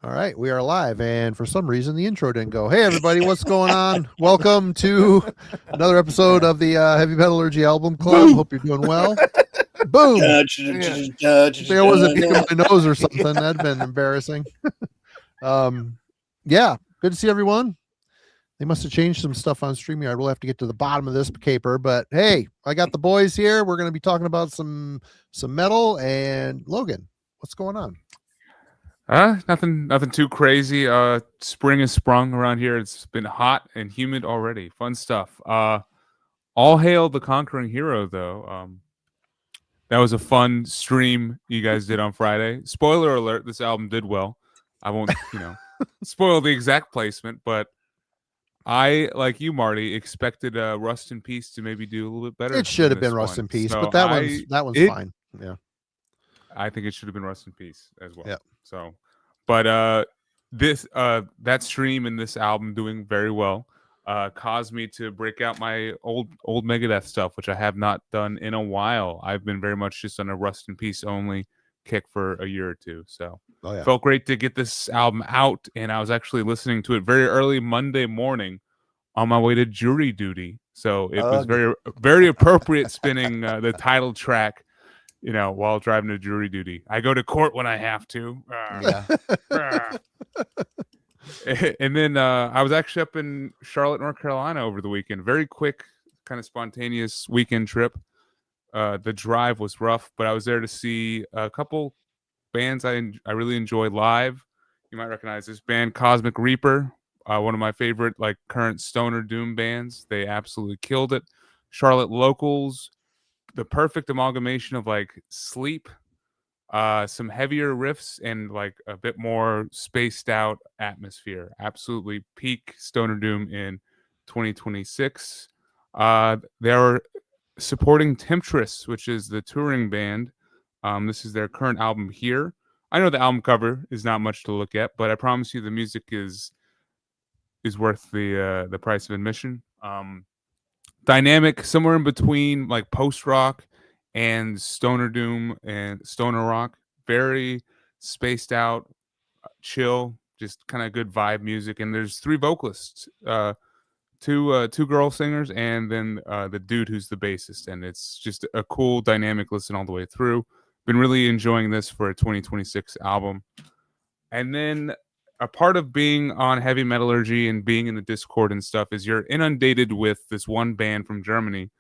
All right, we are live, and for some reason the intro didn't go. Hey everybody, what's going on? Welcome to another episode of the Heavy Metallurgy Album Club. Hope you're doing well. Boom! There was a beat in my nose or something. That'd been embarrassing. Yeah, good to see everyone. They must have changed some stuff on StreamYard. We'll have to get to the bottom of this caper, but hey, I got the boys here. We're going to be talking about some metal. And Logan, what's going on? Nothing too crazy. Spring has sprung around here. It's been hot and humid already. Fun stuff. All hail the conquering hero, though. That was a fun stream you guys did on Friday. Spoiler alert: this album did well. I won't, spoil the exact placement, but I, like you, Marty, expected Rust in Peace to maybe do a little bit better. It should have been Rust in Peace, but that one's fine. Yeah, I think it should have been Rust in Peace as well. Yeah. So, but that stream and this album doing very well caused me to break out my old Megadeth stuff, which I have not done in a while. I've been very much just on a Rust in Peace only kick for a year or two. So felt great to get this album out, and I was actually listening to it very early Monday morning on my way to jury duty. So it was very, very appropriate spinning the title track, while driving to jury duty. I go to court when I have to. And then I was actually up in Charlotte, North Carolina over the weekend. Very quick, kind of spontaneous weekend trip. The drive was rough, but I was there to see a couple bands I really enjoy live. You might recognize this band, Cosmic Reaper, one of my favorite current stoner doom bands. They absolutely killed it. Charlotte locals, the perfect amalgamation of sleep, some heavier riffs, and a bit more spaced out atmosphere. Absolutely peak stoner doom in 2026. They're supporting Temptress, which is the touring band. This is their current album here. I know the album cover is not much to look at, but I promise you the music is worth the price of admission. Dynamic, somewhere in between post rock and stoner doom and stoner rock. Very spaced out, chill, just kind of good vibe music. And there's three vocalists, two girl singers, and then the dude who's the bassist. And it's just a cool dynamic listen all the way through. Been really enjoying this for a 2026 album. And then a part of being on Heavy Metallurgy and being in the Discord and stuff is you're inundated with this one band from Germany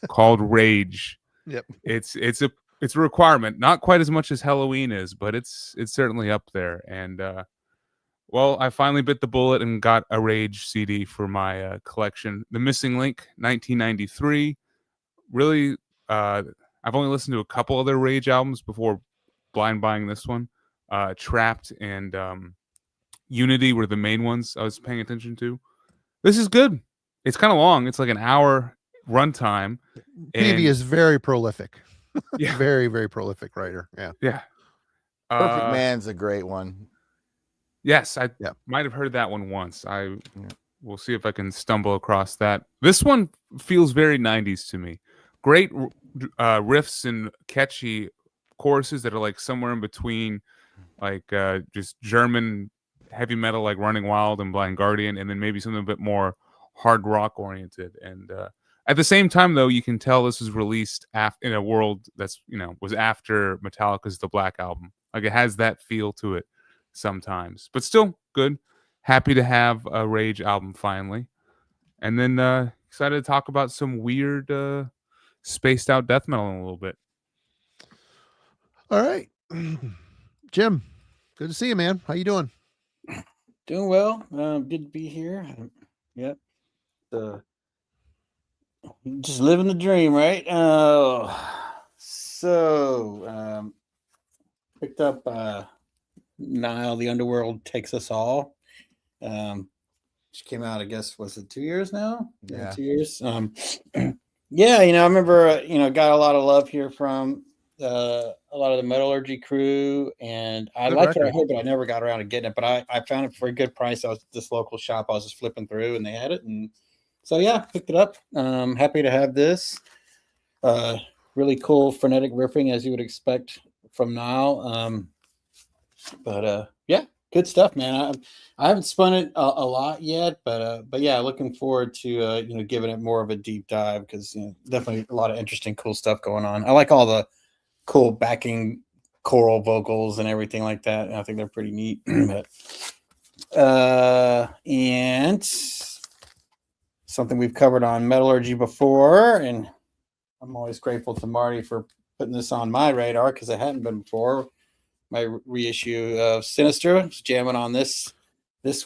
called Rage. Yep. It's a requirement, not quite as much as Halloween is, but it's certainly up there. And I finally bit the bullet and got a Rage CD for my collection. The Missing Link, 1993. Really, I've only listened to a couple other Rage albums before blind buying this one. Trapped and Unity were the main ones I was paying attention to. This is good. It's kind of long. It's like an hour runtime. Peavy is very prolific. Yeah. Very, very prolific writer. Yeah. Perfect Man's a great one. Yes, I might have heard that one once. We'll see if I can stumble across that. This one feels very 90s to me. Great riffs and catchy choruses that are somewhere in between just German heavy metal Running Wild and Blind Guardian, and then maybe something a bit more hard rock oriented. And at the same time, though, you can tell this was released in a world that's was after Metallica's The Black Album. It has that feel to it sometimes, but still good. Happy to have a Rage album finally, and then excited to talk about some weird spaced out death metal in a little bit. All right. Jim, good to see you, man. How you doing? Doing well. Good to be here. Yep. Just living the dream, right? Picked up Nile, The Underworld Takes Us All. Which came out, I guess, was it 2 years now? Yeah. 2 years. Yeah, I remember, got a lot of love here from a lot of the Metallurgy crew, and I liked what I heard, but I never got around to getting it. But I found it for a good price. I was at this local shop. I was just flipping through, and they had it, and so picked it up. Happy to have this. Really cool frenetic riffing, as you would expect from now. But yeah, good stuff, man. I haven't spun it a lot yet, but yeah, looking forward to giving it more of a deep dive, because definitely a lot of interesting, cool stuff going on. I like all the cool backing choral vocals and everything like that. I think they're pretty neat. And something we've covered on Metallurgy before, and I'm always grateful to Marty for putting this on my radar, because it hadn't been before. My reissue of Sinister, was jamming on this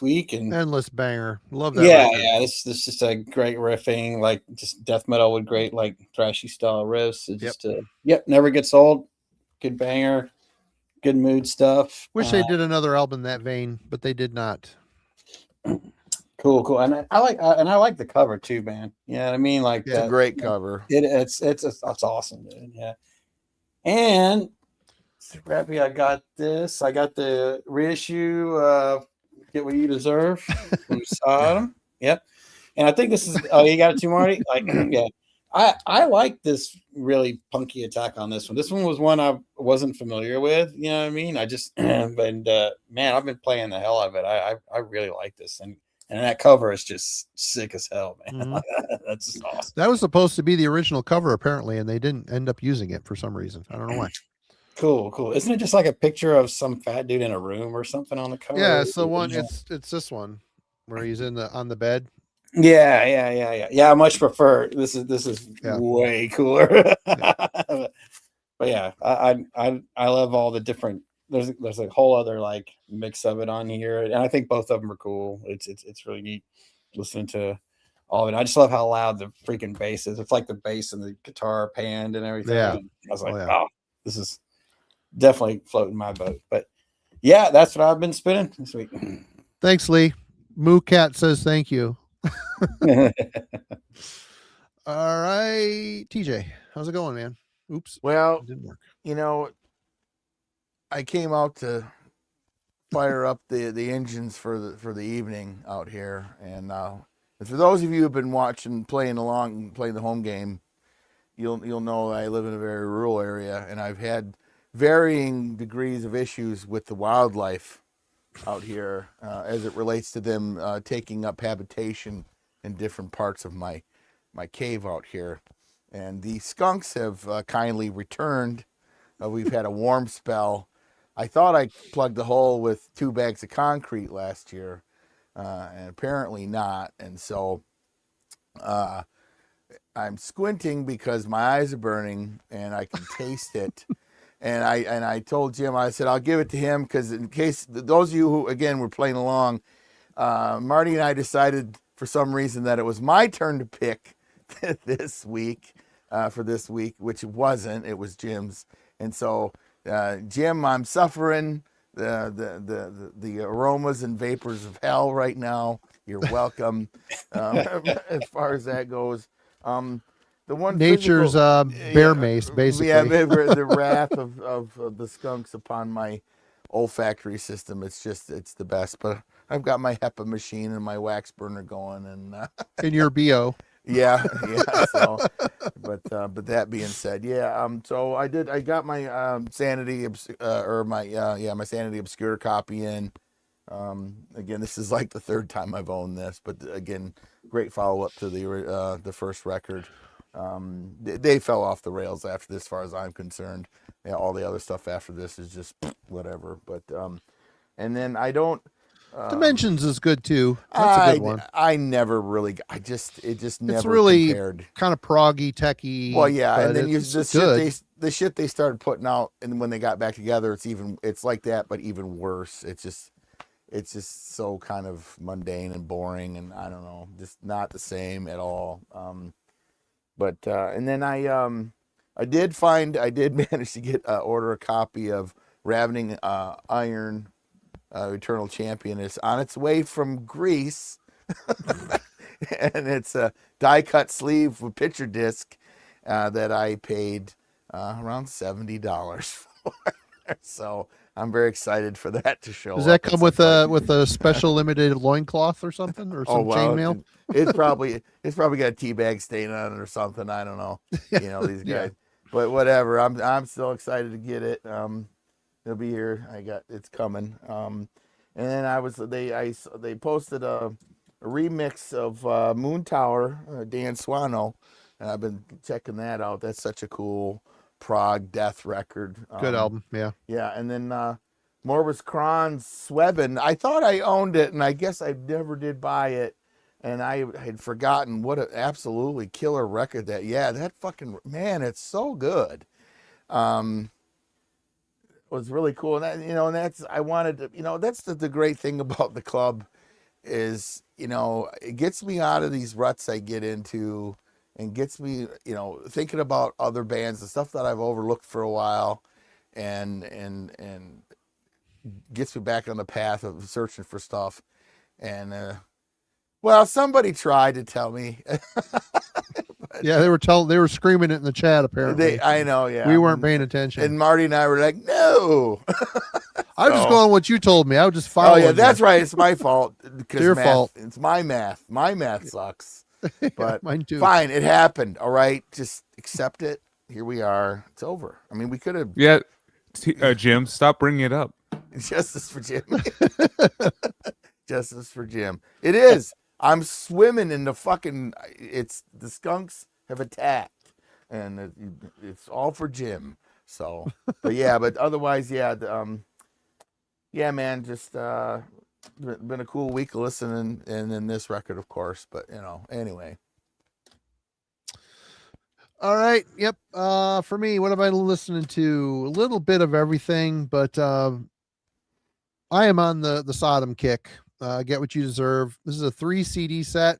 week, and Endless banger. Love that. yeah, record. yeah. This is just a great riffing, like just death metal with great like thrashy style riffs. It's just never gets old. Good banger, good mood stuff. Wish they did another album in that vein, but they did not. Cool. And I like the cover too, man. You know what I mean? Like, it's a great cover. It's awesome, dude. Yeah. And Rappy, I got this. I got the reissue Get What You Deserve from Sodom. Yep. And I think this is you got it too, Marty? Like, yeah. I like this really punky attack on this one. This one was one I wasn't familiar with, you know what I mean? I just man, I've been playing the hell out of it. I really like this. And that cover is just sick as hell, man. Mm-hmm. That's just awesome. That was supposed to be the original cover, apparently, and they didn't end up using it for some reason. I don't know why. Cool. Isn't it just like a picture of some fat dude in a room or something on the cover? Yeah, it's the one. It's this one where he's on the bed. Yeah. I much prefer this. Is way cooler. But yeah, I love all the different. There's a whole other like mix of it on here, and I think both of them are cool. It's really neat listening to all of it. I just love how loud the freaking bass is. It's like the bass and the guitar panned and everything. Yeah. And I was like, wow, this is definitely floating my boat. But yeah, that's what I've been spinning this week. Thanks, Lee. Moo Cat says thank you. All right, TJ, how's it going, man? Oops. Well, it didn't work. I came out to fire up the engines for the evening out here, and for those of you who've been playing the home game, you'll know I live in a very rural area, and I've had varying degrees of issues with the wildlife out here as it relates to them taking up habitation in different parts of my cave out here. And the skunks have kindly returned. We've had a warm spell. I thought I plugged the hole with 2 bags of concrete last year, and apparently not. And so I'm squinting because my eyes are burning and I can taste it. And I told Jim, I said, I'll give it to him, because in case those of you who, again, were playing along, Marty and I decided for some reason that it was my turn to pick this week, which it wasn't. It was Jim's. And so, Jim, I'm suffering the aromas and vapors of hell right now. You're welcome. As far as that goes. The one nature's bear mace, basically. Yeah, the wrath of the skunks upon my olfactory system. It's the best. But I've got my HEPA machine and my wax burner going, and in your BO. Yeah. So, but that being said, so I got my Sanity my Sanity Obscure copy in. Again, this is like the 3rd time I've owned this, but again, great follow up to the first record. They fell off the rails after this, as far as I'm concerned. Yeah, all the other stuff after this is just whatever. But and then I don't. Dimensions is good too. That's a good one. I never really. It just never. It's really compared. Kind of proggy, techy. Well, yeah, and then the shit they started putting out, and when they got back together, it's like that, but even worse. It's just so kind of mundane and boring, and I don't know, just not the same at all. But and then I did manage to order a copy of Ravening Iron, Eternal Champion. It's on its way from Greece, and it's a die cut sleeve with picture disc that I paid around $70 for. So I'm very excited for that to show. Does that come with a special limited loincloth or something, or some chainmail? It's probably got a tea bag stain on it or something. I don't know. These guys. but whatever. I'm still excited to get it. It'll be here. It's coming. And then they posted a remix of Moon Tower, Dan Swano, and I've been checking that out. That's such a cool prog death record. Good album. Yeah. Yeah, and then Morbus Kron's Sweben. I thought I owned it, and I guess I never did buy it. And I had forgotten what an absolutely killer record that fucking, man, it's so good. Was really cool. And that, and that's, I wanted to, that's the great thing about the club is, it gets me out of these ruts I get into and gets me, thinking about other bands, the stuff that I've overlooked for a while, and gets me back on the path of searching for stuff. And, well, somebody tried to tell me. Yeah, they were screaming it in the chat. Apparently, I know. Yeah, we weren't paying attention. And Marty and I were like, "No." I was just going what you told me. I was just following. Oh yeah, that's right. It's my fault. It's your fault. It's my math. My math sucks. But mine too. Fine, it happened. All right, just accept it. Here we are. It's over. I mean, we could have. Yeah, Jim, stop bringing it up. Justice for Jim. Justice for Jim. It is. I'm swimming in the fucking. It's the skunks have attacked, and it's all for Jim. So, but otherwise, yeah, man, just been a cool week of listening, and then this record, of course. But anyway. All right. Yep. For me, what have I been listening to? A little bit of everything, but I am on the Sodom kick. Get What You Deserve. This is a 3 CD set.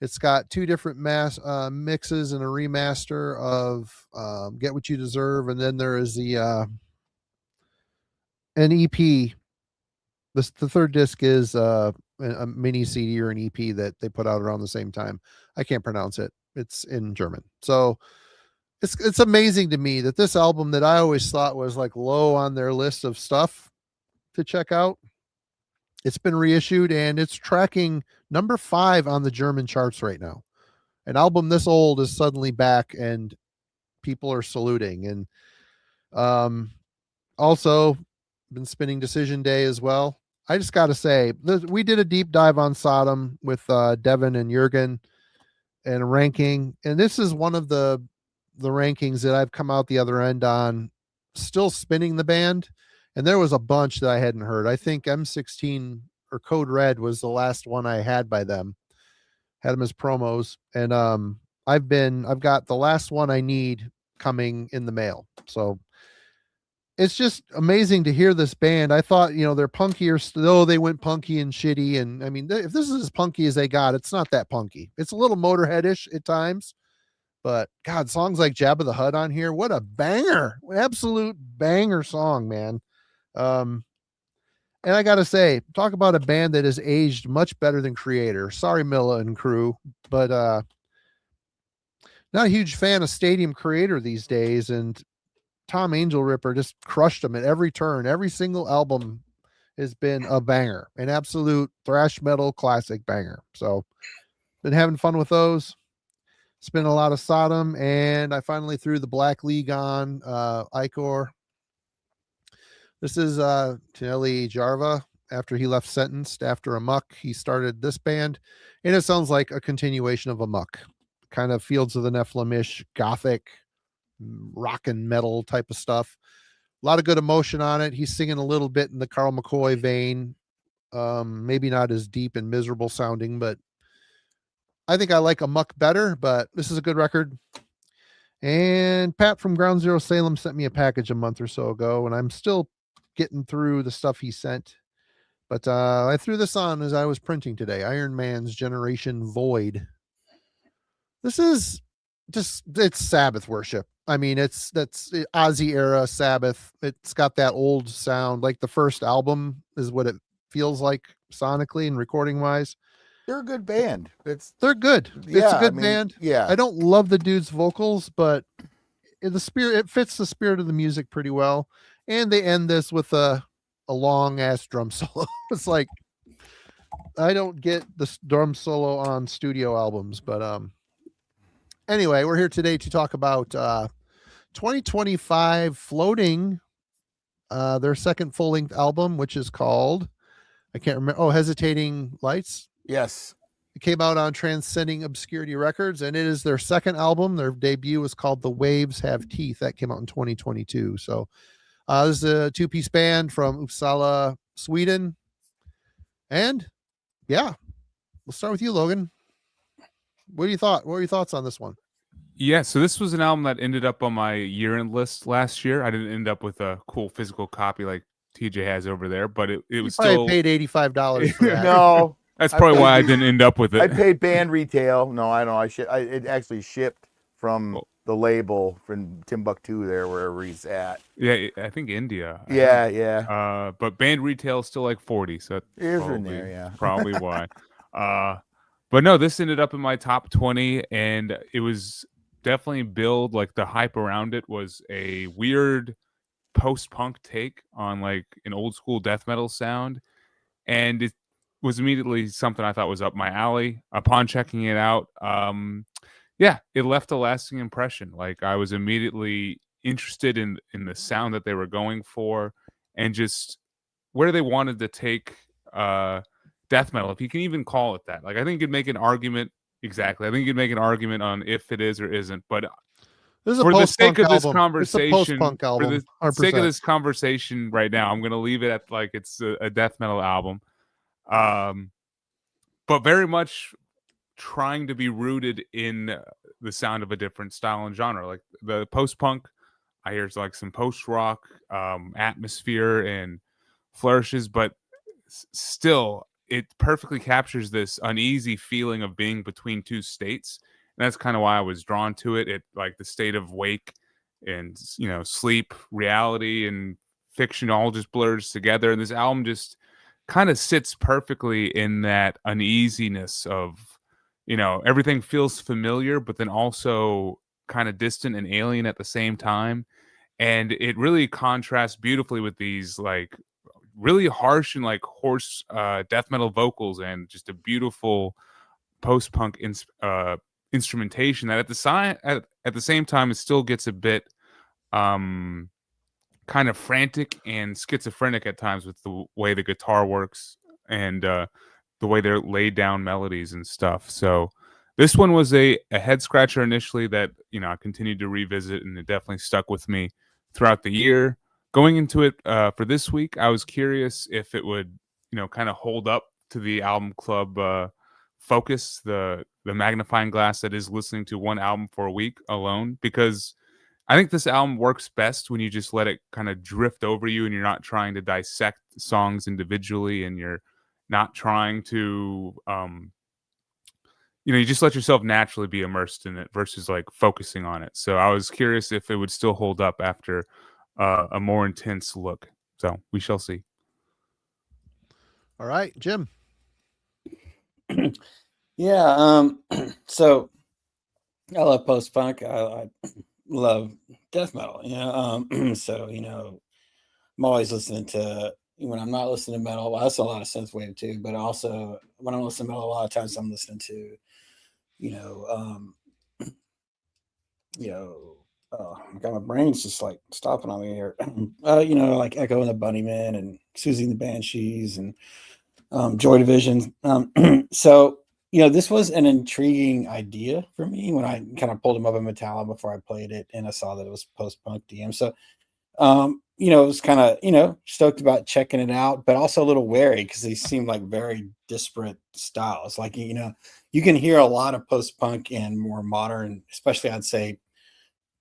It's got 2 different mixes and a remaster of Get What You Deserve, and then there is the an EP. The third disc is a mini CD or an EP that they put out around the same time. I can't pronounce it. It's in German. So it's amazing to me that this album that I always thought was like low on their list of stuff to check out, it's been reissued and it's tracking number 5 on the German charts right now. An album this old is suddenly back and people are saluting. And also been spinning Decision Day as well. I just got to say, we did a deep dive on Sodom with Devin and Jurgen and a ranking. And this is one of the rankings that I've come out the other end on, still spinning the band. And there was a bunch that I hadn't heard. I think M16 or Code Red was the last one I had by them. Had them as promos. And I've got the last one I need coming in the mail. So it's just amazing to hear this band. I thought, they're punkier. Though they went punky and shitty. And I mean, if this is as punky as they got, it's not that punky. It's a little Motorhead-ish at times. But God, songs like Jabba the Hutt on here, what a banger. Absolute banger song, man. And I got to say, talk about a band that has aged much better than Creator. Sorry, Milla and crew, but not a huge fan of Stadium Creator these days. And Tom Angel Ripper just crushed them at every turn. Every single album has been a banger, an absolute thrash metal classic banger. So been having fun with those. It's been a lot of Sodom, and I finally threw the Black League on Icor. This is Tinelli Jarva. After he left Sentenced after Amok, he started this band, and it sounds like a continuation of Amok. Kind of Fields of the Nephilim-ish, gothic, rock and metal type of stuff. A lot of good emotion on it. He's singing a little bit in the Carl McCoy vein. Maybe not as deep and miserable sounding, but I think I like Amok better, but this is a good record. And Pat from Ground Zero Salem sent me a package a month or so ago, and I'm still getting through the stuff he sent. But I threw this on as I was printing today. Iron Man's Generation Void. This is just, it's Sabbath worship. I mean, that's Ozzy era Sabbath. It's got that old sound, like the first album is what it feels like sonically and recording wise. They're a good band. They're good. It's a good band. Yeah. I don't love the dude's vocals, but the spirit, it fits the spirit of the music pretty well. And they end this with a long ass drum solo. It's like, I don't get the drum solo on studio albums, but anyway, we're here today to talk about 2025 Floating, their second full-length album, which is called, I can't remember. Oh, Hesitating Lights. Yes. It came out on Transcending Obscurity Records, and it is their second album. Their debut was called The Waves Have Teeth. That came out in 2022. So this is a two-piece band from Uppsala, Sweden. And yeah, we'll start with you, Logan. What were your thoughts on this one? Yeah, so this was an album that ended up on my year-end list last year. I didn't end up with a cool physical copy like TJ has over there, but it was still paid $85 for that. No. That's probably why I didn't end up with it. I paid band retail. No, I don't. It actually shipped from the label from Timbuktu there, wherever he's at. Yeah, I think India. Yeah. But band retail is still like 40, so that's In there, yeah. probably why. But no, this ended up in my top 20, and it was definitely billed like the hype around it was a weird post-punk take on like an old school death metal sound, and it was immediately something I thought was up my alley. Upon checking it out, it left a lasting impression. Like I was immediately interested in the sound that they were going for, and just where they wanted to take death metal, if you can even call it that. Like I think you could make an argument. Exactly, I think you could make an argument on if it is or isn't. But for the sake of this conversation, for the sake of this conversation right now, I'm going to leave it at like it's a death metal album. But very much trying to be rooted in the sound of a different style and genre. Like the post-punk, I hear like some post-rock atmosphere and flourishes, but still it perfectly captures this uneasy feeling of being between two states. And that's kind of why I was drawn to it. It like the state of wake and, sleep, reality and fiction all just blurs together. And this album just kind of sits perfectly in that uneasiness of, everything feels familiar, but then also kind of distant and alien at the same time. And it really contrasts beautifully with these like really harsh and like hoarse death metal vocals and just a beautiful post-punk instrumentation that at the same time it still gets a bit kind of frantic and schizophrenic at times with the way the guitar works and the way they're laid down melodies and stuff. So this one was a head scratcher initially that I continued to revisit, and it definitely stuck with me throughout the year. Going into it for this week, I was curious if it would kind of hold up to the album club focus, the magnifying glass that is listening to one album for a week alone, because I think this album works best when you just let it kind of drift over you and you're not trying to dissect songs individually, and you're not trying to you just let yourself naturally be immersed in it versus like focusing on it. So I was curious if it would still hold up after a more intense look. So we shall see. All right, Jim. Yeah. So I love post-punk. I love death metal. So I'm always listening to, when I'm not listening to metal, I listen to a lot of synthwave too, but also when I'm listening to metal, a lot of times I'm listening to, oh my God, my brain's just like stopping on me here. Like Echo and the Bunnymen and Susie and the Banshees and Joy Division. So, this was an intriguing idea for me when I kind of pulled them up in Metallica before I played it, and I saw that it was post-punk DM. So, it was kind of, stoked about checking it out, but also a little wary because they seemed like very disparate styles. Like, you can hear a lot of post-punk and more modern, especially I'd say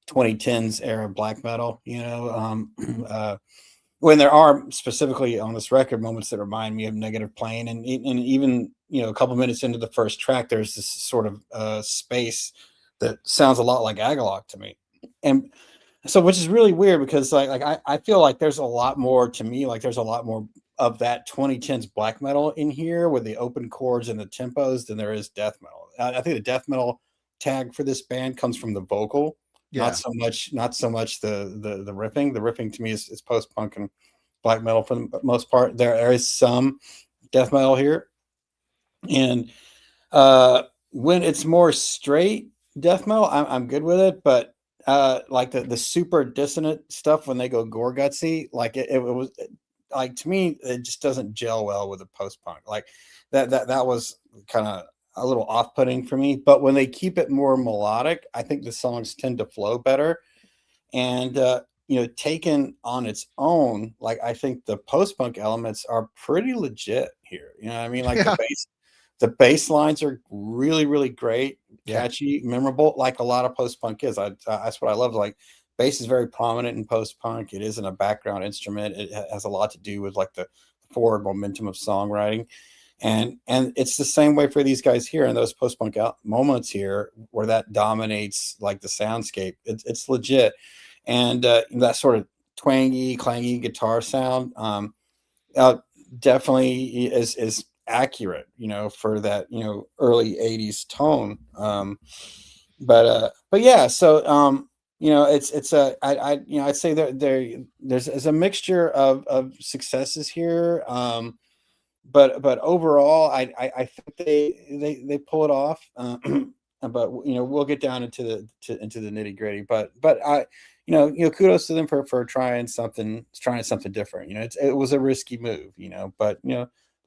2010s era black metal, when there are specifically on this record moments that remind me of Negative Plane, and even a couple minutes into the first track, there's this sort of space that sounds a lot like Agalloch to me, and so which is really weird because I feel like there's a lot more to me, like there's a lot more of that 2010s black metal in here with the open chords and the tempos than there is death metal. I think the death metal tag for this band comes from the vocal. Yeah. Not so much the riffing. The riffing to me is post-punk and black metal for the most part. There is some death metal here. And when it's more straight death metal, I'm good with it. But like the super dissonant stuff when they go gore gutsy, like it was like, to me, it just doesn't gel well with the post punk. Like that was kind of a little off putting for me. But when they keep it more melodic, I think the songs tend to flow better. And taken on its own, like I think the post punk elements are pretty legit here. You know what I mean? Like Yeah. the bass lines are really, really great, Yeah. catchy, memorable, like a lot of post punk is. That's what I love. Like, bass is very prominent in post punk. It isn't a background instrument. It has a lot to do with like the forward momentum of songwriting. And it's the same way for these guys here in those post punk moments here where that dominates like the soundscape. It's legit. And that sort of twangy, clangy guitar sound definitely is accurate, for that, early 80s tone. But yeah, so it's I'd say there's a mixture of successes here. But overall, I think they pull it off. But we'll get down into the nitty gritty. But I kudos to them for trying something different. It was a risky move, but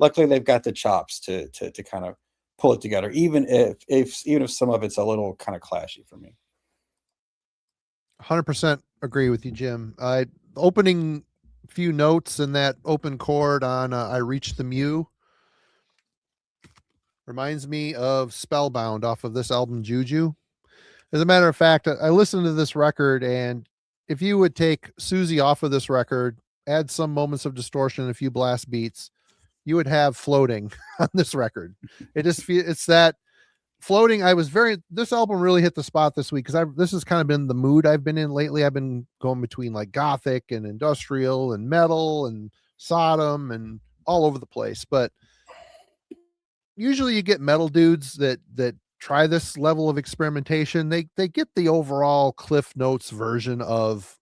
luckily they've got the chops to kind of pull it together, even if some of it's a little kind of clashy for me. 100% agree with you, Jim. Opening few notes in that open chord on I Reached the Mew reminds me of Spellbound off of this album, Juju. As a matter of fact, I listened to this record, and if you would take Susie off of this record, add some moments of distortion and a few blast beats, you would have Floating on this record. It's that floating. This album really hit the spot this week because this has kind of been the mood I've been in lately. I've been going between like gothic and industrial and metal and Sodom and all over the place. But usually you get metal dudes that try this level of experimentation. They get the overall Cliff Notes version of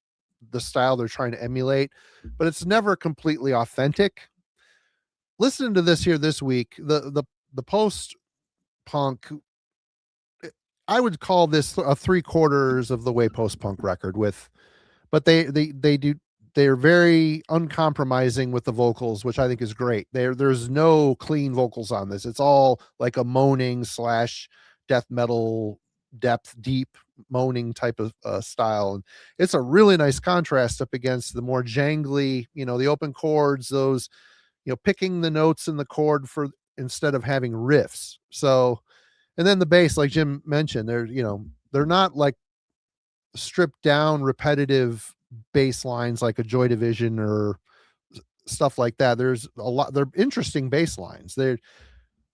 the style they're trying to emulate, but it's never completely authentic. Listening to this here this week, the post punk, I would call this a 3/4 of the way post punk record but they're very uncompromising with the vocals, which I think is great. There's no clean vocals on this. It's all like a moaning / death metal deep moaning type of style. And it's a really nice contrast up against the more jangly, the open chords, those, picking the notes in the chord instead of having riffs. So, and then the bass, like Jim mentioned, they're not like stripped down repetitive bass lines like a Joy Division or stuff like that. They're interesting bass lines.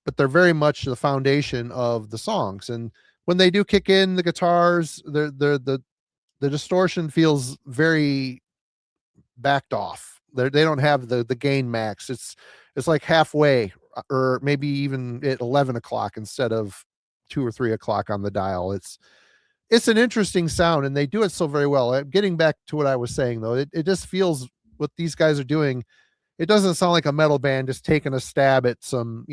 But they're very much the foundation of the songs. And when they do kick in the guitars, the distortion feels very backed off. They don't have the gain max. It's like halfway, or maybe even at 11 o'clock instead of 2 or 3 o'clock on the dial. It's an interesting sound, and they do it so very well. Getting back to what I was saying, though, it just feels what these guys are doing. It doesn't sound like a metal band just taking a stab at some,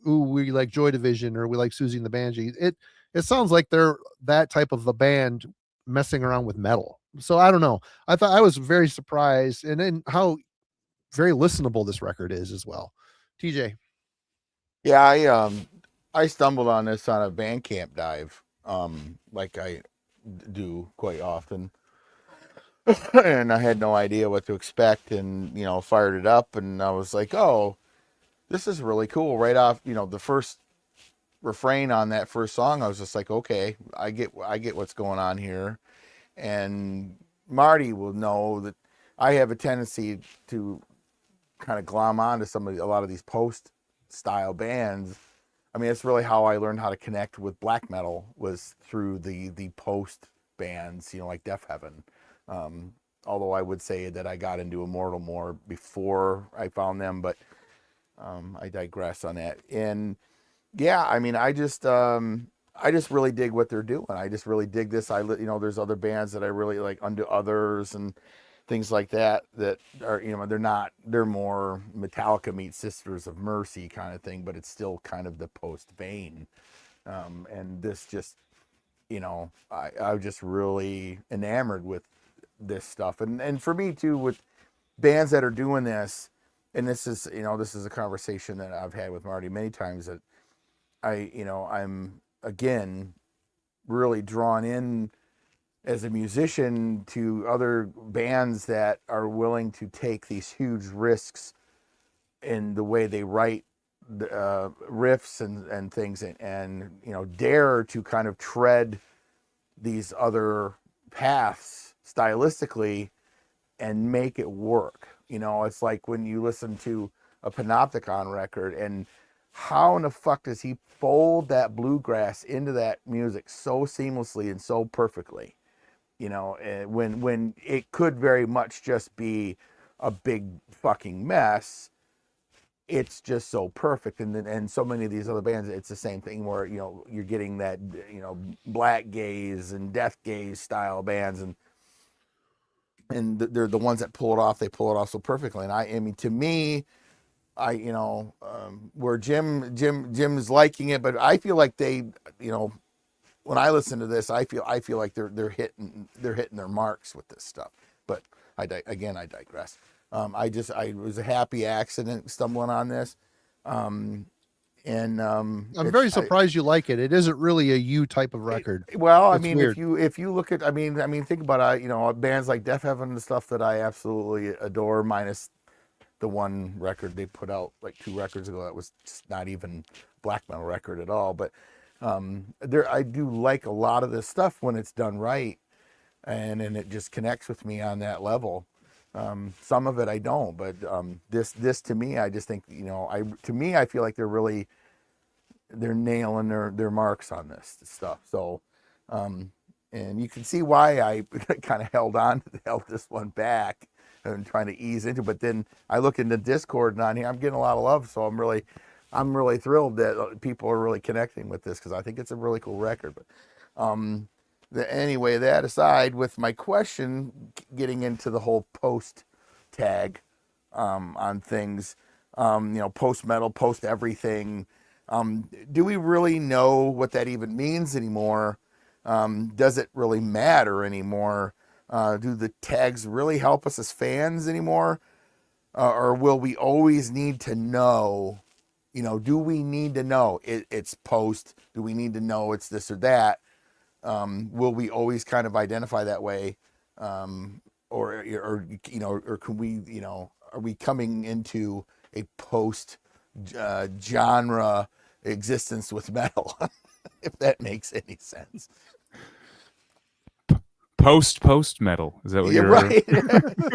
ooh, we like Joy Division or we like Susie and the Banshees. It sounds like they're that type of a band messing around with metal. So I don't know. I was very surprised, and then how very listenable this record is as well. TJ. Yeah, I stumbled on this on a Bandcamp dive, like I do quite often, and I had no idea what to expect, and fired it up, and I was like, oh, this is really cool. Right off, the first refrain on that first song, I was just like, okay, I get what's going on here. And Marty will know that I have a tendency to kind of glom on to a lot of these post style bands. I mean, it's really how I learned how to connect with black metal, was through the post bands, like Death Heaven. Although I would say that I got into Immortal more before I found them, but I digress on that. And yeah, I mean, I just really dig what they're doing. I just really dig this. There's other bands that I really like, Unto Others and things like that are, they're more Metallica meets Sisters of Mercy kind of thing, but it's still kind of the post vein. And this just I was just really enamored with this stuff. And for me too, with bands that are doing this, and this is a conversation that I've had with Marty many times, that I'm again really drawn in as a musician to other bands that are willing to take these huge risks in the way they write the riffs and things, and dare to kind of tread these other paths stylistically and make it work. It's like when you listen to a Panopticon record, and how in the fuck does he fold that bluegrass into that music so seamlessly and so perfectly? When it could very much just be a big fucking mess, it's just so perfect. And so many of these other bands, it's the same thing, where you're getting that black gaze and death gaze style bands, and they're the ones that pull it off. They pull it off so perfectly. And I mean, to me, where Jim's liking it, but I feel like they, when I listen to this, I feel like they're hitting their marks with this stuff. But I digress. I was a happy accident stumbling on this. I'm very surprised you like it. It isn't really a you type of record. Well, It's weird. if you look at, think about bands like Deaf Heaven and stuff that I absolutely adore, minus the one record they put out like 2 records ago that was just not even black metal record at all. But I do like a lot of this stuff when it's done right, and it just connects with me on that level. Some of it I don't, but this to me, I just think I feel like they're nailing their marks on this stuff. So and you can see why I kind of held this one back and trying to ease into. But then I look into Discord, and on here I'm getting a lot of love, so I'm really thrilled that people are really connecting with this, because I think it's a really cool record. But anyway, that aside, with my question, getting into the whole post tag on things, post metal, post everything, do we really know what that even means anymore? Does it really matter anymore? Do the tags really help us as fans anymore? Or will we always need to know? Do we need to know it's post? Do we need to know it's this or that? Will we always kind of identify that way? Or can we, are we coming into a post genre existence with metal? If that makes any sense. Post metal, is that what you're right?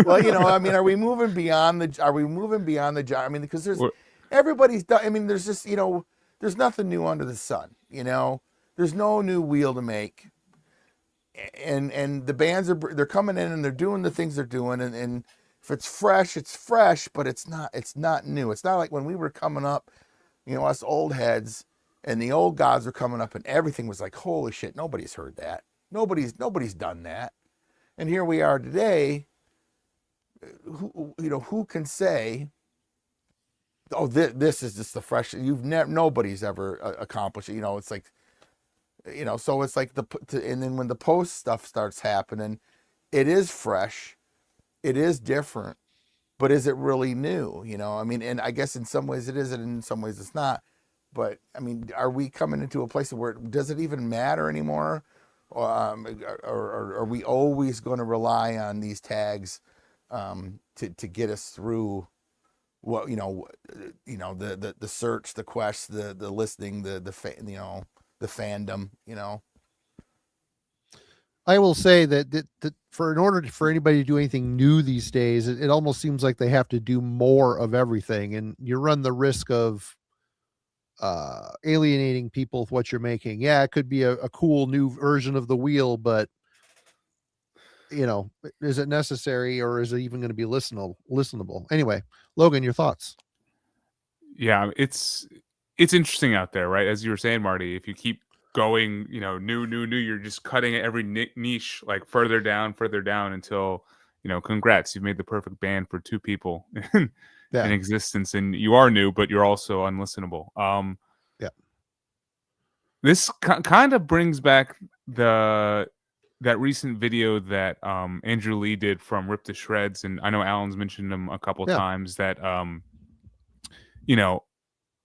Well, are we moving beyond the genre? Because everybody's done. There's just, there's nothing new under the sun. There's no new wheel to make, and the bands they're coming in and they're doing the things they're doing, and if it's fresh, but it's not new. It's not like when we were coming up, us old heads and the old gods were coming up, and everything was like, holy shit, nobody's heard that. Nobody's done that. And here we are today. Who can say, oh, this is just the fresh, nobody's ever accomplished it. It's like, so it's like and then when the post stuff starts happening, it is fresh, it is different, but is it really new? And I guess in some ways it is, and in some ways it's not. But are we coming into a place where does it even matter anymore? Or are we always going to rely on these tags to get us through what the search, the quest, the listening, the fandom? I will say that in order for anybody to do anything new these days, it almost seems like they have to do more of everything, and you run the risk of alienating people with what you're making. Yeah, it could be a cool new version of the wheel, but is it necessary, or is it even going to be listenable? Anyway, Logan, your thoughts? Yeah, it's interesting out there, right? As you were saying, Marty, if you keep going, new, you're just cutting at every niche, like further down until, congrats, you've made the perfect band for 2 people in existence, and you are new, but you're also unlistenable. Yeah. this kind of brings back that recent video that Andrew Lee did from Rip to Shreds, and I know Alan's mentioned him a couple times, that you know,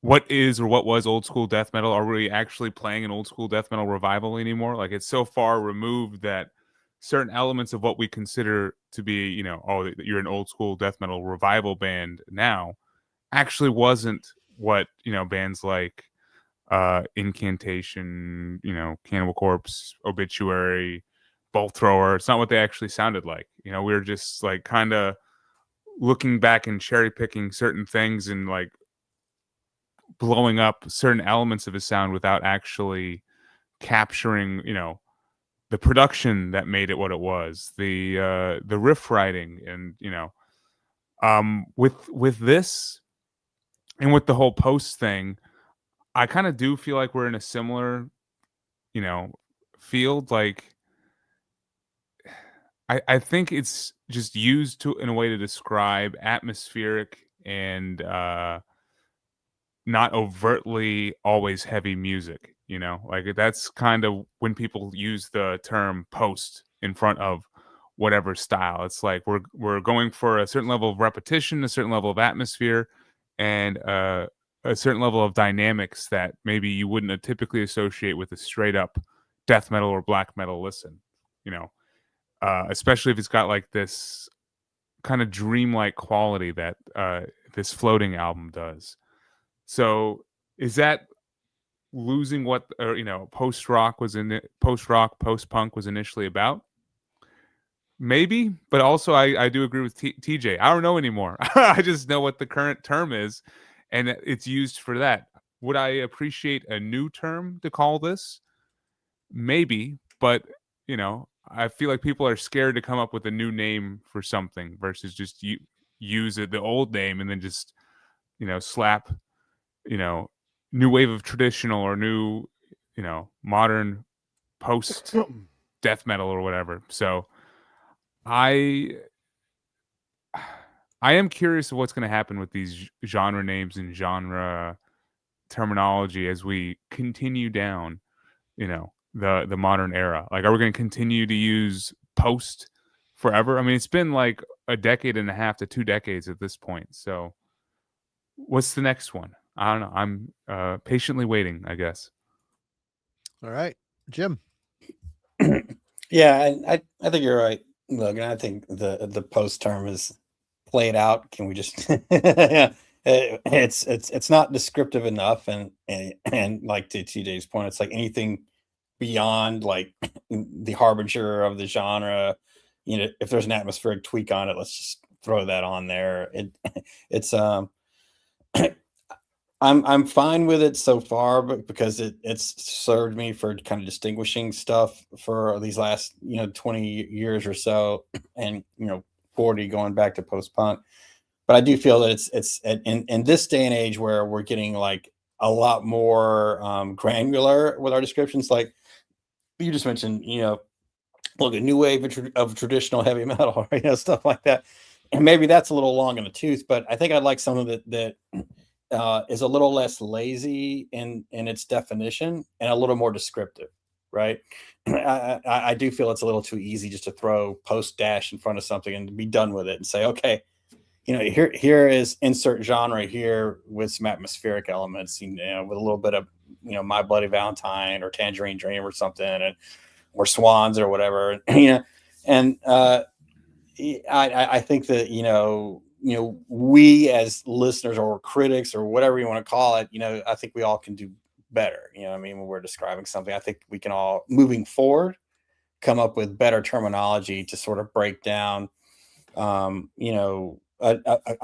what is or what was old school death metal? Are we actually playing an old school death metal revival anymore? Like, it's so far removed that certain elements of what we consider to be, you know, oh, you're an old school death metal revival band now, actually wasn't what, you know, bands like Incantation, you know, Cannibal Corpse, Obituary, Bolt Thrower. It's not what they actually sounded like. You know, we were just like kind of looking back and cherry picking certain things and like blowing up certain elements of his sound without actually capturing, you know, the production that made it what it was, the riff writing, and you know, with this and with the whole post thing, I kind of do feel like we're in a similar, you know, field. Like, I think it's just used to in a way to describe atmospheric and not overtly always heavy music, you know, like that's kind of when people use the term post in front of whatever style. It's like we're going for a certain level of repetition, a certain level of atmosphere, and a certain level of dynamics that maybe you wouldn't typically associate with a straight up death metal or black metal listen, you know, especially if it's got like this kind of dreamlike quality that this floating album does. So is that losing what, you know, post rock, post punk was initially about? Maybe, but also I do agree with TJ. I don't know anymore. I just know what the current term is, and it's used for that. Would I appreciate a new term to call this? Maybe, but you know, I feel like people are scared to come up with a new name for something versus just use the old name and then just, you know, slap, you know, new wave of traditional or new, you know, modern post death metal or whatever. So I am curious of what's going to happen with these genre names and genre terminology as we continue down, you know, the modern era. Like, are we going to continue to use post forever? I mean, it's been like a decade and a half to 2 decades at this point. So what's the next one? I don't know. I'm patiently waiting, I guess. All right, Jim. Yeah, I think you're right, Logan. I think the post term is played out. Can we just yeah, it's not descriptive enough, and like to TJ's point, it's like anything beyond like the harbinger of the genre. You know, if there's an atmospheric tweak on it, let's just throw that on there. It's I'm fine with it so far, but because it's served me for kind of distinguishing stuff for these last 20 years or so, and 40 going back to post punk. But I do feel that it's in this day and age where we're getting like a lot more granular with our descriptions. Like you just mentioned, look at new wave of traditional heavy metal, stuff like that. And maybe that's a little long in the tooth, but I think I'd like something that is a little less lazy in its definition and a little more descriptive, right? I do feel it's a little too easy just to throw post dash in front of something and be done with it and say, okay, here is insert genre here with some atmospheric elements, with a little bit of, My Bloody Valentine or Tangerine Dream or something, or Swans or whatever, and I think that, we as listeners or critics or whatever you want to call it, I think we all can do better. When we're describing something, I think we can all, moving forward, come up with better terminology to sort of break down, a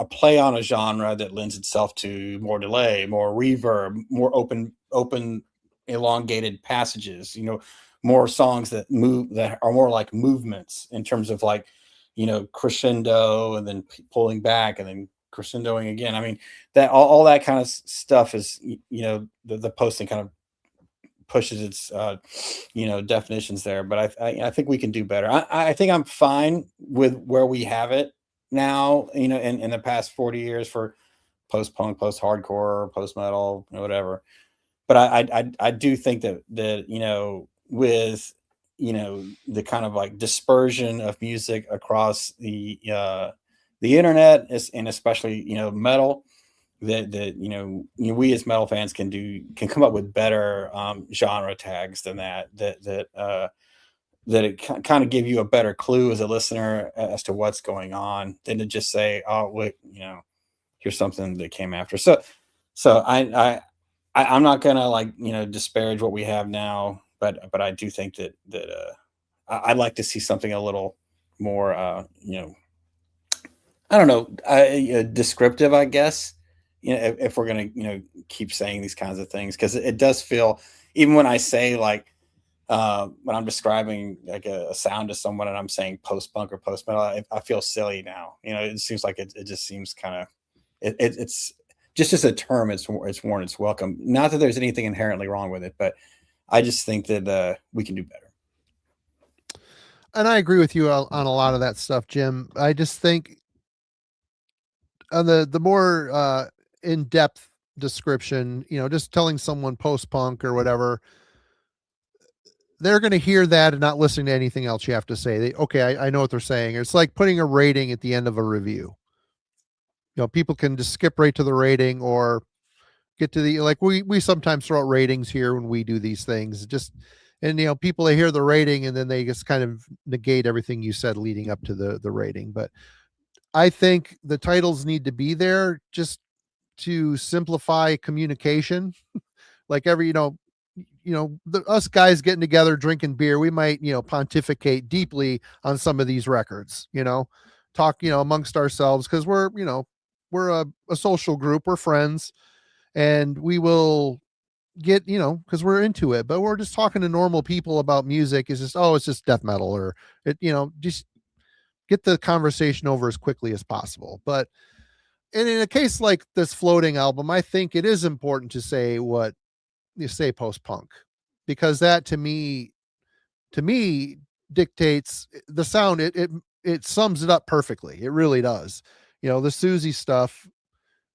play on a genre that lends itself to more delay, more reverb, more open, elongated passages, more songs that move, that are more like movements in terms of like, crescendo and then pulling back and then crescendoing again. I mean, that all that kind of stuff is, the posting kind of pushes its, definitions there. But I think we can do better. I think I'm fine with where we have it now, in the past 40 years for post-punk, post-hardcore, post-metal, whatever. I do think that with the kind of like dispersion of music across the internet and especially metal, that we as metal fans can come up with better genre tags than that it kind of give you a better clue as a listener as to what's going on than to just say, oh, wait, here's something that came after. So I'm not gonna disparage what we have now, but I do think that I'd like to see something a little more I don't know, descriptive, I guess. If we're gonna keep saying these kinds of things, because it does feel, even when I say when I'm describing like a sound to someone and I'm saying post punk or post metal, I feel silly now. It seems like it just seems kind of it's just as a term, it's worn its welcome. Not that there's anything inherently wrong with it, but I just think that we can do better. And I agree with you on a lot of that stuff, Jim. I just think on the more in-depth description, just telling someone post-punk or whatever, they're going to hear that and not listening to anything else you have to say. Okay, I know what they're saying. It's like putting a rating at the end of a review. People can just skip right to the rating or get to the, like we sometimes throw out ratings here when we do these things. And people, they hear the rating and then they just kind of negate everything you said leading up to the rating. But I think the titles need to be there just to simplify communication. Like us guys getting together, drinking beer, we might, pontificate deeply on some of these records, talk, amongst ourselves. Cause we're a social group, we're friends, and we will get, cause we're into it, but we're just talking to normal people about music. It's just death metal, or just get the conversation over as quickly as possible. But in a case like this floating album, I think it is important to say what you say, post-punk, because that to me dictates the sound. It sums it up perfectly. It really does. The Susie stuff,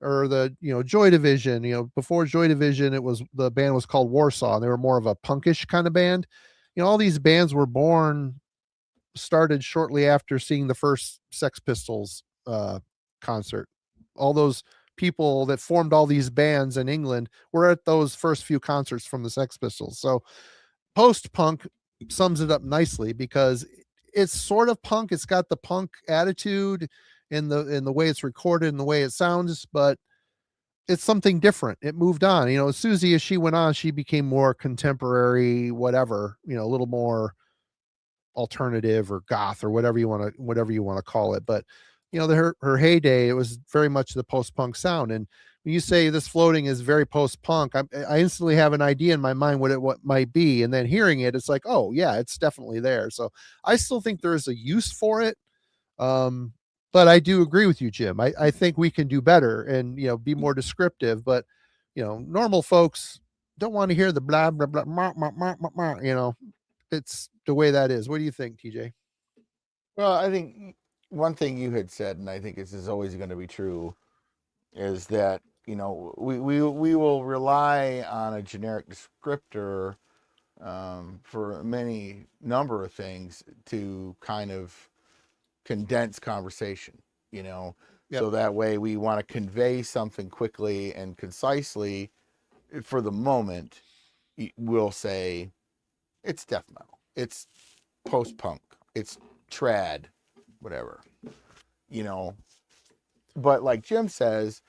or the Joy Division. Before Joy Division, the band was called Warsaw, and they were more of a punkish kind of band. All these bands were started shortly after seeing the first Sex Pistols concert. All those people that formed all these bands in England were at those first few concerts from the Sex Pistols. So post-punk sums it up nicely, because it's sort of punk. It's got the punk attitude in the way it's recorded and the way it sounds, but it's something different. It moved on. Susie, as she went on, she became more contemporary, whatever, a little more alternative or goth or whatever you want to call it. But her heyday, it was very much the post-punk sound. And when you say this floating is very post-punk, I instantly have an idea in my mind what might be, and then hearing it, it's like, oh yeah, it's definitely there. So I still think there is a use for it. But I do agree with you, Jim. I think we can do better and be more descriptive. But normal folks don't want to hear the blah blah blah, mah, mah, mah, mah, mah, it's the way that is. What do you think, TJ? Well, I think one thing you had said, and I think this is always going to be true, is that we will rely on a generic descriptor for many number of things to kind of condense conversation. Yep. So that way we want to convey something quickly and concisely. For the moment, we'll say it's death metal, it's post-punk, it's trad, whatever, but like Jim says,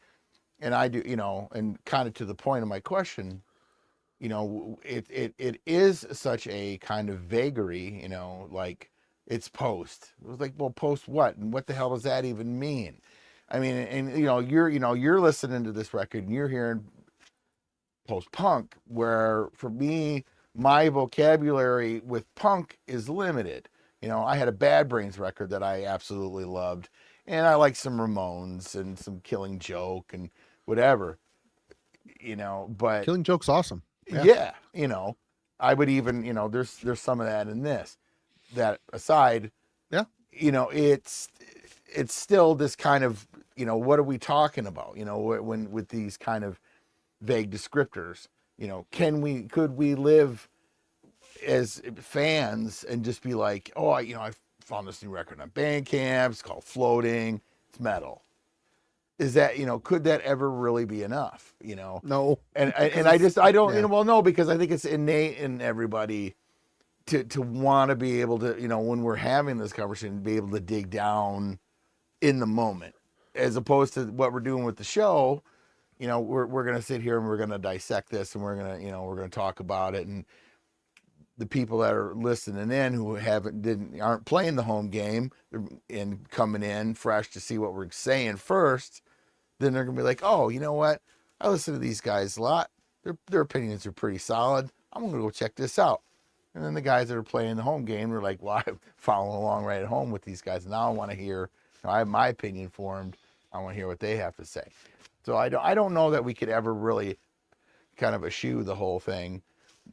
and I do, and kind of to the point of my question, it is such a kind of vagary, like it's post. It was like, well, post what? And what the hell does that even mean? I mean, and you're listening to this record and you're hearing post-punk, where for me, my vocabulary with punk is limited. I had a Bad Brains record that I absolutely loved, and I like some Ramones and some Killing Joke and whatever, but Killing Joke's awesome. Yeah, I would even, there's some of that in this. That aside, yeah, it's still this kind of, what are we talking about? When with these kind of vague descriptors, could we live as fans and just be like, oh, I found this new record on Bandcamp. It's called Floating. It's metal. Is that, could that ever really be enough? No. And I don't, well, no, because I think it's innate in everybody to want to be able to, when we're having this conversation, be able to dig down in the moment, as opposed to what we're doing with the show. We're going to sit here and we're going to dissect this, and we're going to talk about it. And the people that are listening in who aren't playing the home game and coming in fresh to see what we're saying first, then they're going to be like, oh, you know what? I listen to these guys a lot. Their opinions are pretty solid. I'm going to go check this out. And then the guys that are playing the home game are like, well, I'm following along right at home with these guys. Now I want to hear, I have my opinion formed. I want to hear what they have to say. So I don't know that we could ever really kind of eschew the whole thing.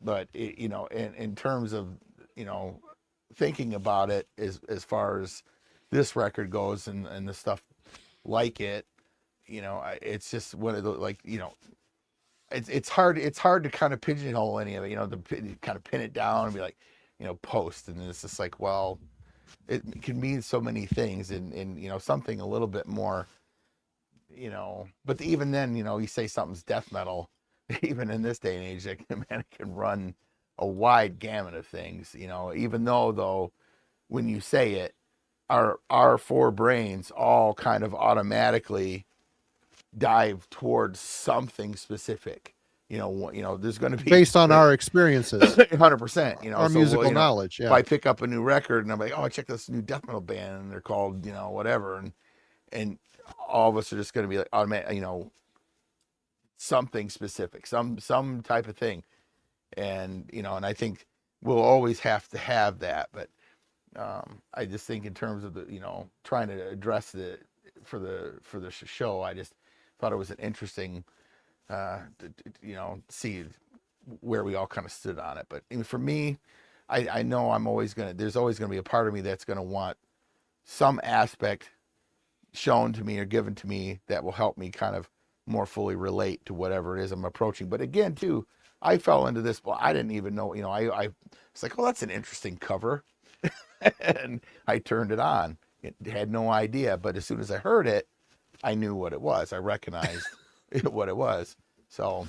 But, in terms of, thinking about it as far as this record goes and the stuff like it, it's just one of the, like, it's hard to kind of pigeonhole any of it, to kind of pin it down and be like, post. And it's just like, well, it can mean so many things and something a little bit more, but even then, you say something's death metal, even in this day and age, it can run a wide gamut of things, even though when you say it, our four brains all kind of automatically dive towards something specific. There's going to be based on our experiences, 100%. Our musical knowledge. Yeah. If I pick up a new record and I'm like, oh, I checked this new death metal band and they're called, whatever, and all of us are just going to be like automatic, something specific, some type of thing, and and I think we'll always have to have that. But I just think in terms of the trying to address for the show, I just thought it was an interesting see where we all kind of stood on it. But for me, I know there's always gonna be a part of me that's gonna want some aspect shown to me or given to me that will help me kind of more fully relate to whatever it is I'm approaching. But again, too, I fell into this, well, I didn't even know, I was like, oh, that's an interesting cover. And I turned it on. It had no idea, but as soon as I heard it, I knew what it was. I recognized what it was. So,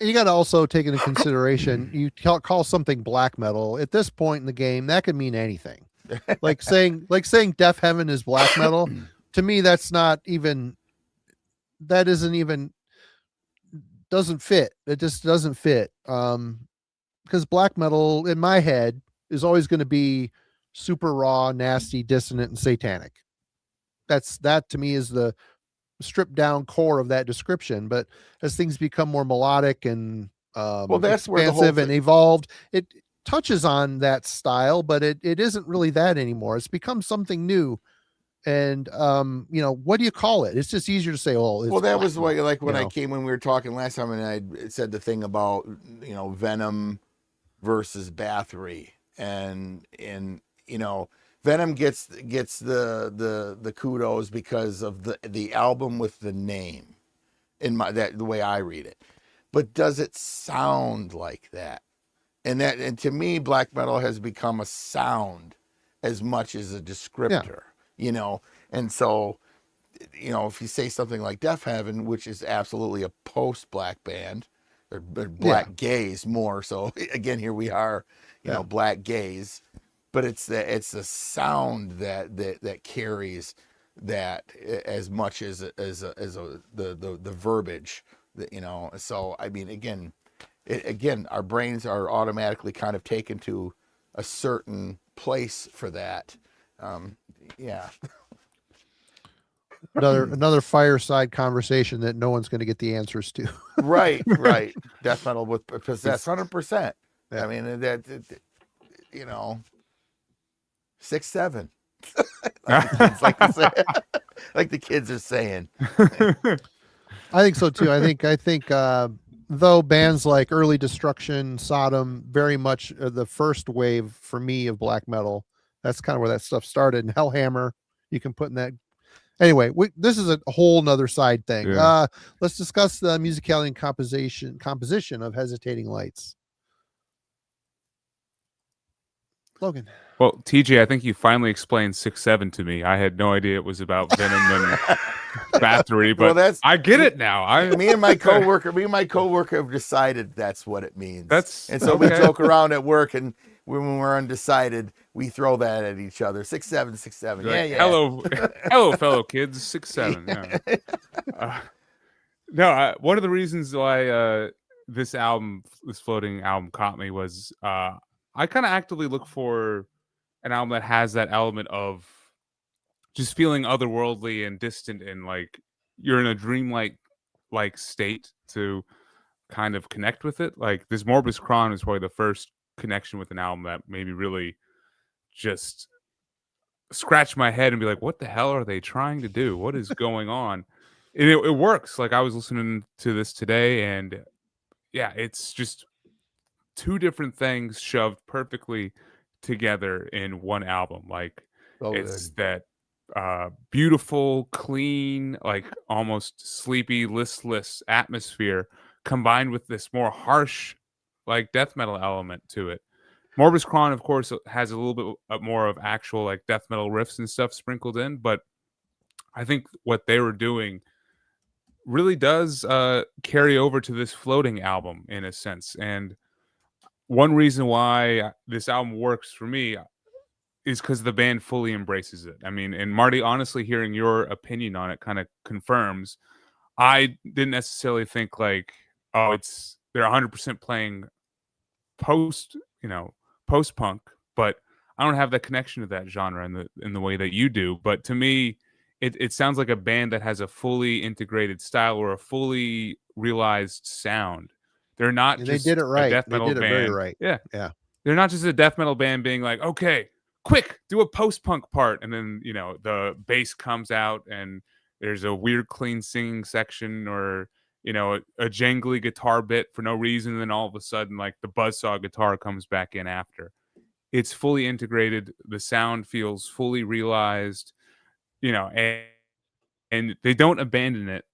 and you got to also take into consideration, you call something black metal at this point in the game, that could mean anything. like saying Death Heaven is black metal. To me, doesn't fit. It just doesn't fit. Because black metal in my head is always going to be super raw, nasty, dissonant, and satanic. That to me is the stripped down core of that description. But as things become more melodic and that's where expansive and evolved, it touches on that style, but it isn't really that anymore. It's become something new. And what do you call it? It's just easier to say, oh, well, that was why, like when when we were talking last time, and I said the thing about Venom versus Bathory, and Venom gets the kudos because of the album with the name, the way I read it. But does it sound like that? And to me, black metal has become a sound as much as a descriptor. Yeah. And so, if you say something like Death Heaven, which is absolutely a post-black band, or black gaze more so. Again, here we are, black gaze, but it's the sound that carries that as much as the verbiage, So I mean, again, our brains are automatically kind of taken to a certain place for that. Yeah. Another fireside conversation that no one's going to get the answers to. Right. Death metal with possess 100%. I mean, that 6-7. like the kids are saying. I think so too. I think though bands like Early Destruction, Sodom, very much the first wave for me of black metal. That's kind of where that stuff started. And Hellhammer, you can put in that Anyway, this is a whole nother side thing. Yeah. Let's discuss the musicality and composition of Hesitating Lights. Logan. Well, TJ, I think you finally explained 6-7 to me. I had no idea it was about venom and battery, but Well, I get it now. Me and my coworker have decided that's what it means. That's and so okay. we joke around at work, and when we're undecided, we throw that at each other. 6-7, 6-7. Like, Yeah. Hello, fellow kids. 6-7. Yeah. No, one of the reasons why this floating album caught me was I kind of actively look for an album that has that element of just feeling otherworldly and distant, and like you're in a dreamlike state to kind of connect with it. Like this Morbus Crohn is probably the first connection with an album that maybe really just scratch my head and be like, what the hell are they trying to do? What is going on? And it works. Like I was listening to this today, and yeah, it's just two different things shoved perfectly together in one album. Like it's that beautiful, clean, like almost sleepy, listless atmosphere combined with this more harsh, like death metal element to it. Morbus Crohn, of course, has a little bit more of actual like death metal riffs and stuff sprinkled in, but I think what they were doing really does carry over to this floating album in a sense. And one reason why this album works for me is because the band fully embraces it. I mean, and Marty, honestly, hearing your opinion on it kind of confirms. I didn't necessarily think like, oh, they're 100% playing post punk, but I don't have that connection to that genre in the way that you do. But to me, it sounds like a band that has a fully integrated style or a fully realized sound. They're not And just they did it right. a death metal they did band. It very right. Yeah. They're not just a death metal band being like, okay, quick, do a post-punk part. And then, the bass comes out and there's a weird clean singing section or, a jangly guitar bit for no reason. And then all of a sudden, like the buzzsaw guitar comes back in after. It's fully integrated. The sound feels fully realized, and they don't abandon it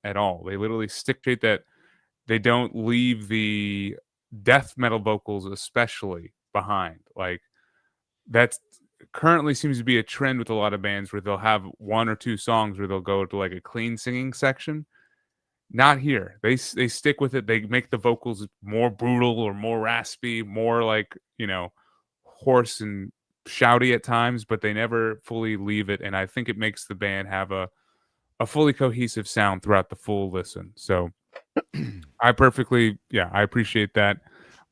at all. They literally stick to it, that they don't leave the death metal vocals especially behind. Like that currently seems to be a trend with a lot of bands where they'll have one or two songs where they'll go to like a clean singing section. Not here. They stick with it. They make the vocals more brutal or more raspy, more like, hoarse and shouty at times, but they never fully leave it. And I think it makes the band have a fully cohesive sound throughout the full listen. So I appreciate that.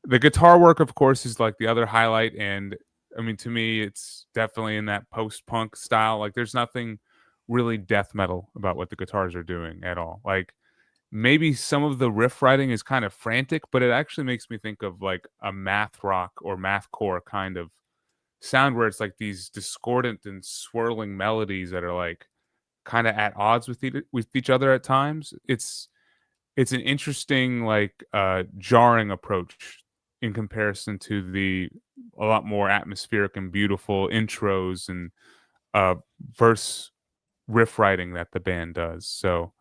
The guitar work, of course, is like the other highlight. And I mean, to me, it's definitely in that post-punk style. Like there's nothing really death metal about what the guitars are doing at all. Like maybe some of the riff writing is kind of frantic, but it actually makes me think of like a math rock or mathcore kind of sound where it's like these discordant and swirling melodies that are like kind of at odds with each other at times. It's an interesting, like jarring approach in comparison to a lot more atmospheric and beautiful intros and verse riff writing that the band does. So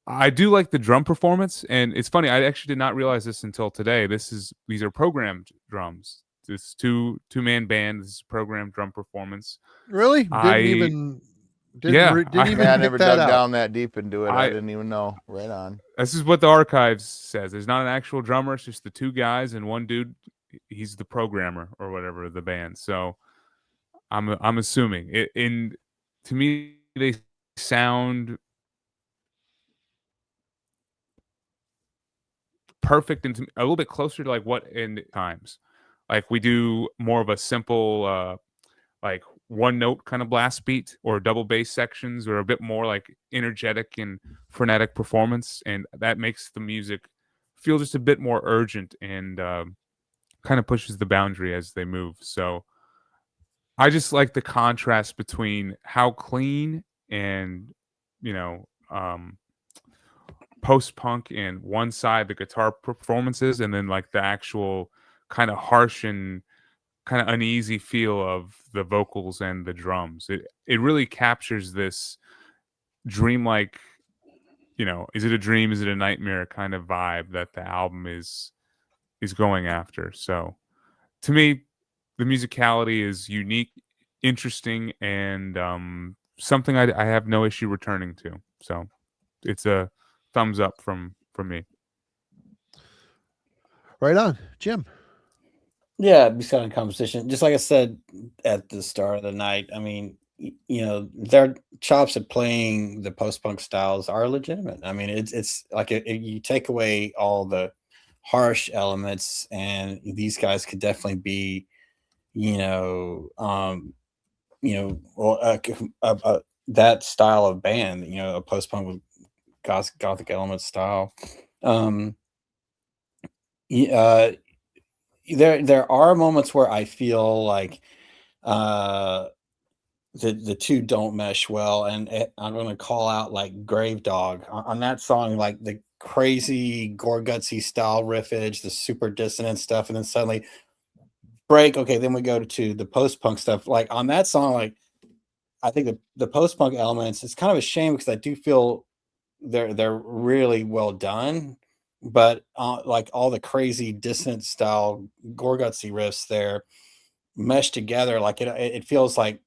I do like the drum performance, and it's funny, I actually did not realize this until today. These are programmed drums. This two-man band. This is programmed drum performance. Really? I never dug down that deep into it. I didn't even know. Right on. This is what the archives says. There's not an actual drummer. It's just the two guys and one dude. He's the programmer or whatever of the band. So I'm assuming it. To me, they sound perfect and a little bit closer to like what in times. Like we do more of a simple like one note kind of blast beat or double bass sections, or a bit more like energetic and frenetic performance, and that makes the music feel just a bit more urgent and kind of pushes the boundary as they move. So I just like the contrast between how clean and post-punk and one side the guitar performances, and then like the actual kind of harsh and kind of uneasy feel of the vocals and the drums. It really captures this dreamlike, is it a dream, is it a nightmare kind of vibe that the album is going after. So to me, the musicality is unique, interesting, and something I have no issue returning to. So it's a thumbs up from me. Right on, Jim. Yeah, Buchanan composition. Just like I said at the start of the night, I mean, their chops at playing the post-punk styles are legitimate. I mean, it's like you take away all the harsh elements, and these guys could definitely be, that style of band, a post-punk with gothic element style. There are moments where I feel like the two don't mesh well, and I'm going to call out like Grave Dog on that song, like the crazy gore gutsy style riffage, the super dissonant stuff, and then suddenly break. Okay, then we go to the post punk stuff. Like on that song, like I think the post punk elements. It's kind of a shame because I do feel they're really well done. But like all the crazy dissonant style gorgutsy riffs there meshed together, like it feels like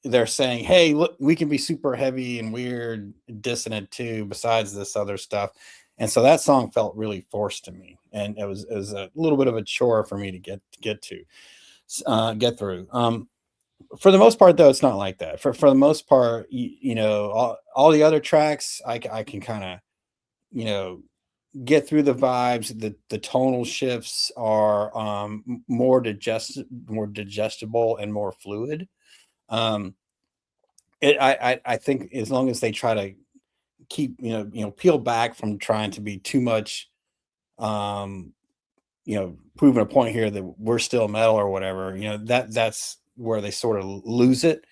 they're saying, hey, look, we can be super heavy and weird dissonant too, besides this other stuff. And so that song felt really forced to me, and it was a little bit of a chore for me to get through. For the most part, though, it's not like that. For the most part, all the other tracks I can kind of get through the vibes. The tonal shifts are more digestible and more fluid. I think as long as they try to keep peel back from trying to be too much, proving a point here that we're still metal or whatever, that's where they sort of lose it.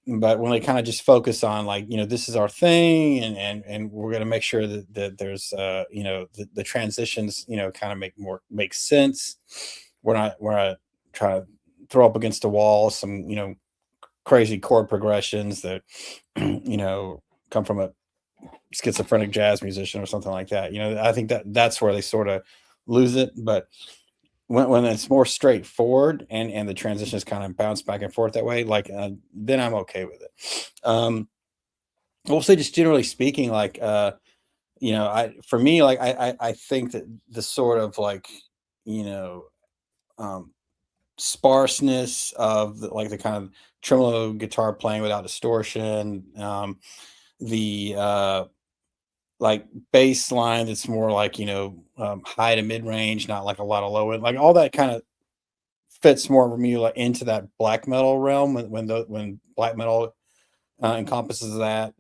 But when they kind of just focus on like, this is our thing, and we're going to make sure that there's the transitions kind of make sense. We're not trying to throw up against the wall some crazy chord progressions that come from a schizophrenic jazz musician or something like that. I think that's where they sort of lose it. But when it's more straightforward and the transitions kind of bounce back and forth that way, like then I'm okay with it. We'll say just generally speaking, like for me, like I think that the sort of like sparseness of the kind of tremolo guitar playing without distortion, the like bass line that's more like high to mid range, not like a lot of low end, like all that kind of fits more for me like into that black metal realm when black metal encompasses that,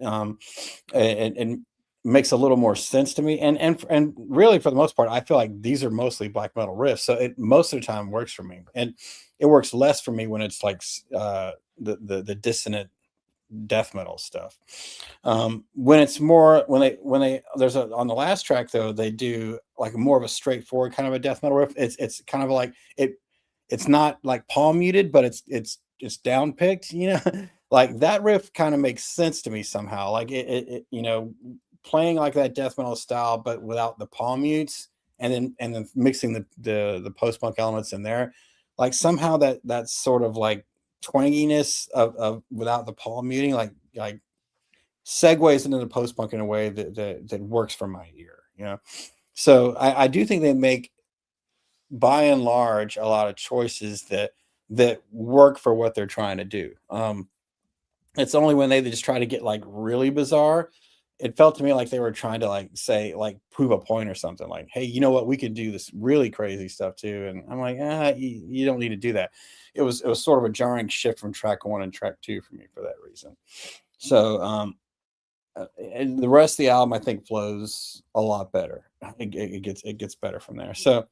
and makes a little more sense to me, and really for the most part I feel like these are mostly black metal riffs, so it most of the time works for me, and it works less for me when it's like the dissonant death metal stuff. When it's more when they there's on the last track though, they do like more of a straightforward kind of a death metal riff. It's kind of like it's not like palm muted, but it's down picked, like that riff kind of makes sense to me somehow, like it playing like that death metal style but without the palm mutes, and then mixing the post-punk elements in there, like somehow that's sort of like twanginess of without the palm muting, like segues into the post-punk in a way that works for my ear, so I do think they make by and large a lot of choices that work for what they're trying to do. It's only when they just try to get like really bizarre, it felt to me like they were trying to like say like prove a point or something, like, hey, you know what, we could do this really crazy stuff too, and I'm like, you don't need to do that. It was sort of a jarring shift from track 1 and track 2 for me for that reason. So and the rest of the album I think flows a lot better. It gets better from there. So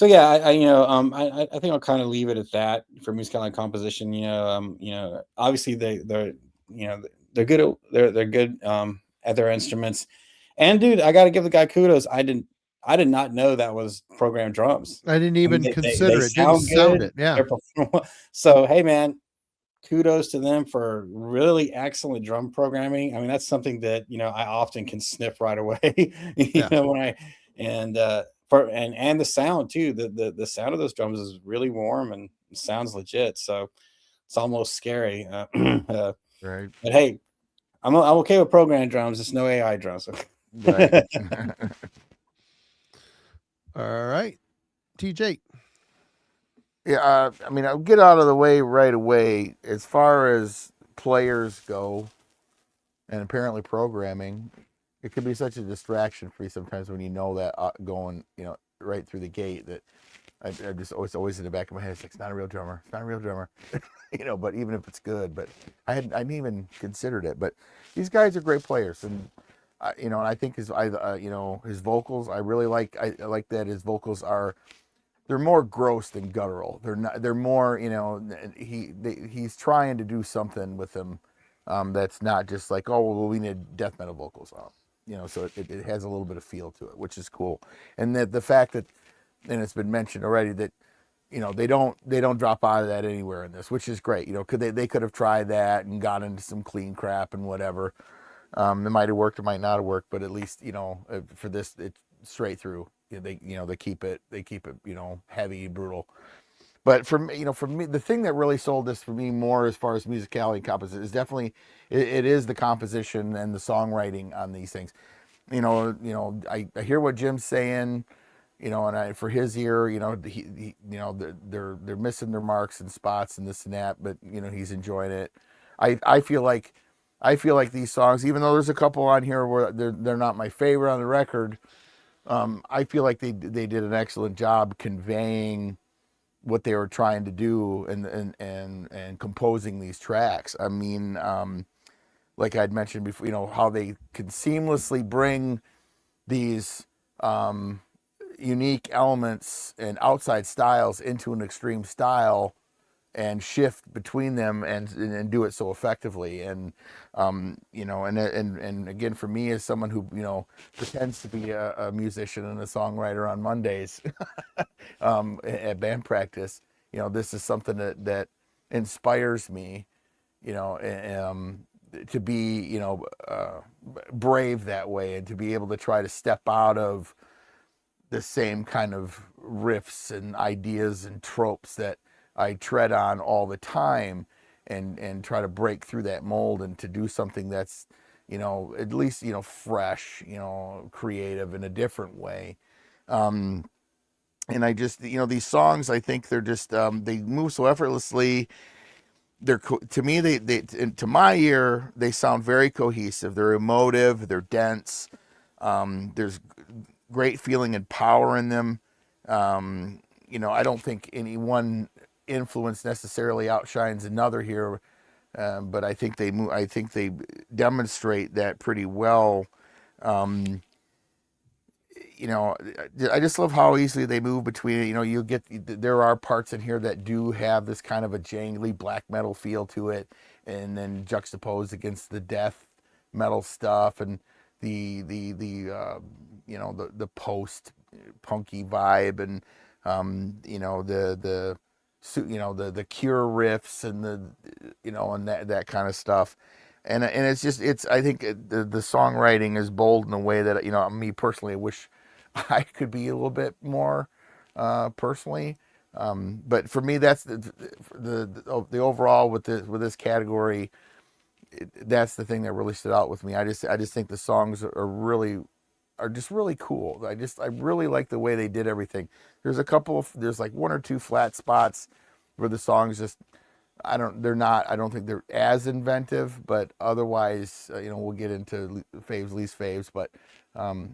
yeah, I think I'll kind of leave it at that for musical composition. Obviously they're good. They're good at their instruments. And dude, I got to give the guy kudos. I I did not know that was programmed drums. I didn't even consider it. Didn't Sound sound good. it. Yeah. So, hey, man, kudos to them for really excellent drum programming. I mean, that's something that, you know, I often can sniff right away, you know, when and the sound too, the sound of those drums is really warm and sounds legit. So it's almost scary. Right. But hey, I'm okay with programmed drums. It's no AI drums. Right. All right. TJ. Yeah, I mean, I'll get out of the way right away. As far as players go, and apparently programming, it can be such a distraction for you sometimes when you know that going, you know, right through the gate. That I just always in the back of my head, it's not a real drummer. It's not a real drummer, you know. But even if it's good, but I hadn't even considered it. But these guys are great players, and you know, and I think his vocals, I really like. I like that his vocals are. They're more gross than guttural. They're not. They're more, you know. He's trying to do something with them, that's not just like, oh well, we need death metal vocals on, you know. So it has a little bit of feel to it, which is cool. And that the fact that, and it's been mentioned already, that, you know, they don't drop out of that anywhere in this, which is great. You know, they could have tried that and got into some clean crap and whatever. It might have worked, it might not have worked, but at least, you know, for this, it's straight through. They keep it, you know, heavy, brutal. But for me, the thing that really sold this for me more as far as musicality and composition is definitely it is the composition and the songwriting on these things. You know, I hear what Jim's saying, you know, and for his ear, you know, he you know, they're missing their marks and spots and this and that, but you know, he's enjoying it. I feel like these songs, even though there's a couple on here where they're not my favorite on the record, I feel like they did an excellent job conveying what they were trying to do and composing these tracks. I mean, like I'd mentioned before, you know, how they can seamlessly bring these unique elements and outside styles into an extreme style and shift between them and do it so effectively. And you know, and again, for me, as someone who, you know, pretends to be a musician and a songwriter on Mondays at band practice, you know, this is something that inspires me, you know, to be, you know, brave that way, and to be able to try to step out of the same kind of riffs and ideas and tropes that I tread on all the time, and try to break through that mold and to do something that's, you know, at least, you know, fresh, you know, creative in a different way. And I just, you know, these songs, I think they're just, they move so effortlessly. They're, to me, to my ear, they sound very cohesive. They're emotive, they're dense. There's great feeling and power in them. You know, I don't think any one influence necessarily outshines another here, but I think they demonstrate that pretty well. You know, I just love how easily they move between it. You know, there are parts in here that do have this kind of a jangly black metal feel to it, and then juxtaposed against the death metal stuff and the you know, the post punky vibe, and you know, the Cure riffs and the, you know, and that kind of stuff. And it's just, I think the songwriting is bold in a way that, you know, me personally, I wish I could be a little bit more personally. But for me, that's the overall with this category. That's the thing that really stood out with me. I just think the songs are just really cool. I really like the way they did everything. There's like one or two flat spots where the songs just, I don't think they're as inventive, but otherwise, you know, we'll get into faves, least faves, but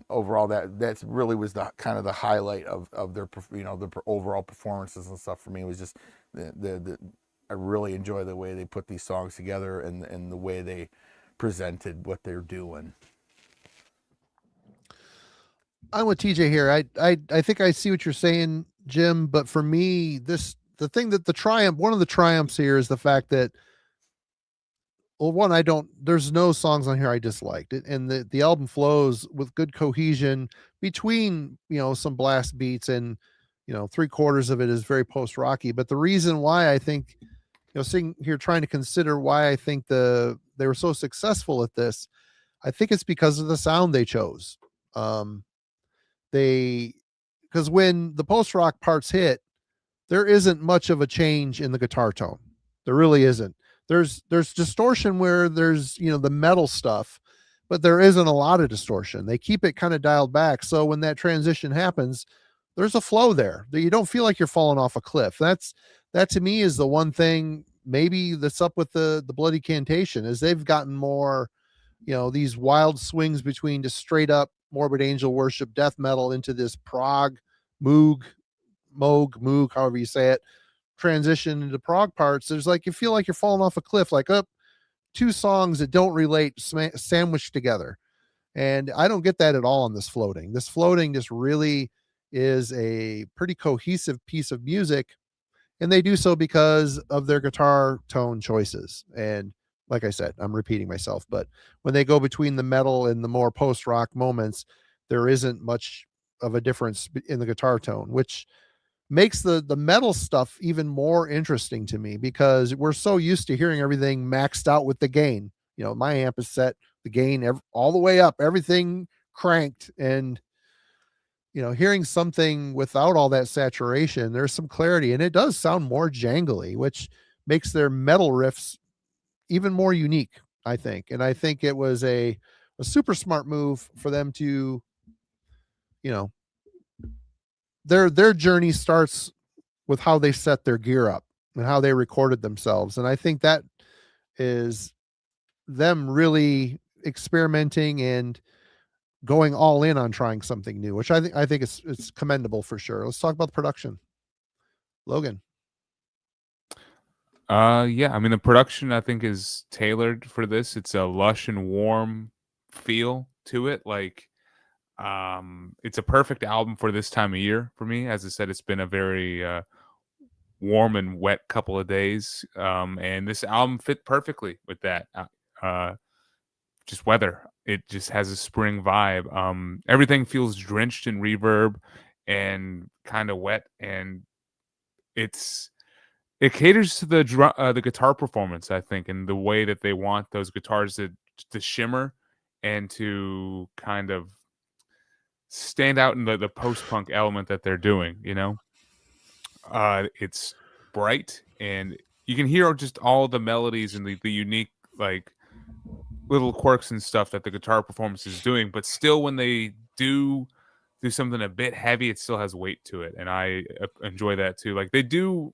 overall that's really was the kind of the highlight of their, you know, the overall performances and stuff for me. Was just I really enjoy the way they put these songs together and the way they presented what they're doing. I'm with TJ here. I think I see what you're saying, Jim, but for me, one of the triumphs here is the fact that Well, one, there's no songs on here I disliked it, and the album flows with good cohesion between, some blast beats, and, 3/4 of it is very post rocky. But the reason why I think, sitting here trying to consider why I think they were so successful at this, I think it's because of the sound they chose. Um, they, because when the post rock parts hit, there isn't much of a change in the guitar tone. There really isn't. There's distortion where there's, the metal stuff, but there isn't a lot of distortion. They keep it kind of dialed back. So when that transition happens, there's a flow there that you don't feel like you're falling off a cliff. That to me is the one thing maybe that's up with the Bloody Cantation, is they've gotten more, these wild swings between just straight up Morbid Angel worship death metal into this prog moog, however you say it, transition into prog parts. There's like, you feel like you're falling off a cliff, like up two songs that don't relate sandwiched together. And I don't get that at all on this floating. This floating just really is a pretty cohesive piece of music, and they do so because of their guitar tone choices. And like I said, I'm repeating myself, but when they go between the metal and the more post rock moments, there isn't much of a difference in the guitar tone, which makes the metal stuff even more interesting to me, because we're so used to hearing everything maxed out with the gain. My amp is set the gain all the way up, everything cranked, and hearing something without all that saturation, there's some clarity, and it does sound more jangly, which makes their metal riffs even more unique, I think. And I think it was a super smart move for them to, their journey starts with how they set their gear up and how they recorded themselves. And I think that is them really experimenting and going all in on trying something new, which I think it's commendable for sure. Let's talk about the production. Logan. Yeah, I mean, the production I think is tailored for this. It's a lush and warm feel to it. Like, it's a perfect album for this time of year for me. As I said, it's been a very warm and wet couple of days, and this album fit perfectly with that. Just weather. It just has a spring vibe. Everything feels drenched in reverb and kind of wet, and it caters to the guitar performance, I think, and the way that they want those guitars to shimmer and to kind of stand out in the post-punk element that they're doing. It's bright, and you can hear just all the melodies and the unique, like, little quirks and stuff that the guitar performance is doing, but still when they do something a bit heavy, it still has weight to it, and I enjoy that too. Like, they do,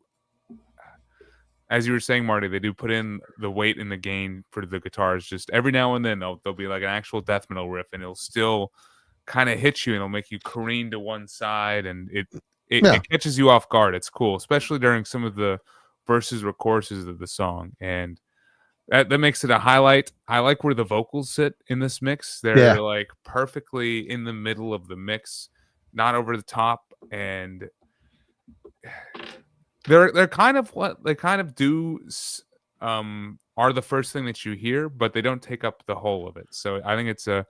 as you were saying, Marty, they do put in the weight and the gain for the guitars. Just every now and then there'll be like an actual death metal riff, and it'll still kind of hit you, and it'll make you careen to one side, and it catches you off guard. It's cool, especially during some of the verses or choruses of the song, and that makes it a highlight. I like where the vocals sit in this mix. They're like perfectly in the middle of the mix, not over the top, and they're kind of what they kind of do are the first thing that you hear, but they don't take up the whole of it. So I think it's a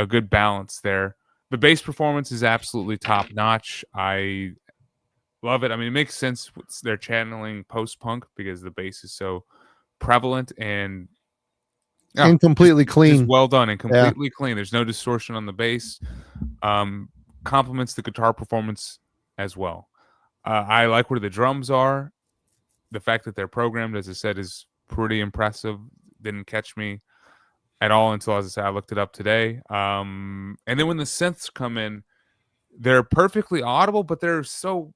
good balance there. The bass performance is absolutely top notch. I love it. I mean, it makes sense. They're channeling post-punk because the bass is so prevalent and completely clean. Just well done and completely clean. There's no distortion on the bass. Complements the guitar performance as well. I like where the drums are. The fact that they're programmed, as I said, is pretty impressive. Didn't catch me at all until, as I said, I looked it up today. And then when the synths come in, they're perfectly audible, but they're so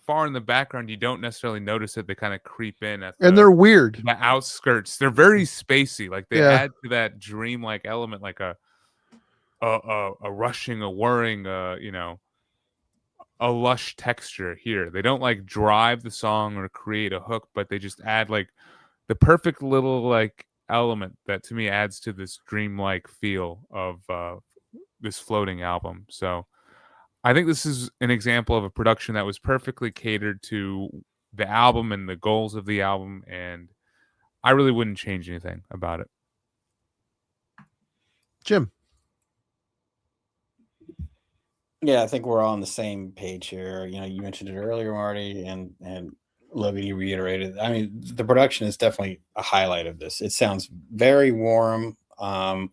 far in the background you don't necessarily notice it. They kind of creep in and they're weird. The outskirts. They're very spacey. Like, they add to that dreamlike element, like a rushing, a whirring, a lush texture here. They don't like drive the song or create a hook, but they just add like the perfect little like element that to me adds to this dreamlike feel of this floating album. So I think this is an example of a production that was perfectly catered to the album and the goals of the album, and I really wouldn't change anything about it. Jim. Yeah, I think we're all on the same page here. You mentioned it earlier, Marty, and Logan, you reiterated. I mean, the production is definitely a highlight of this. It sounds very warm, and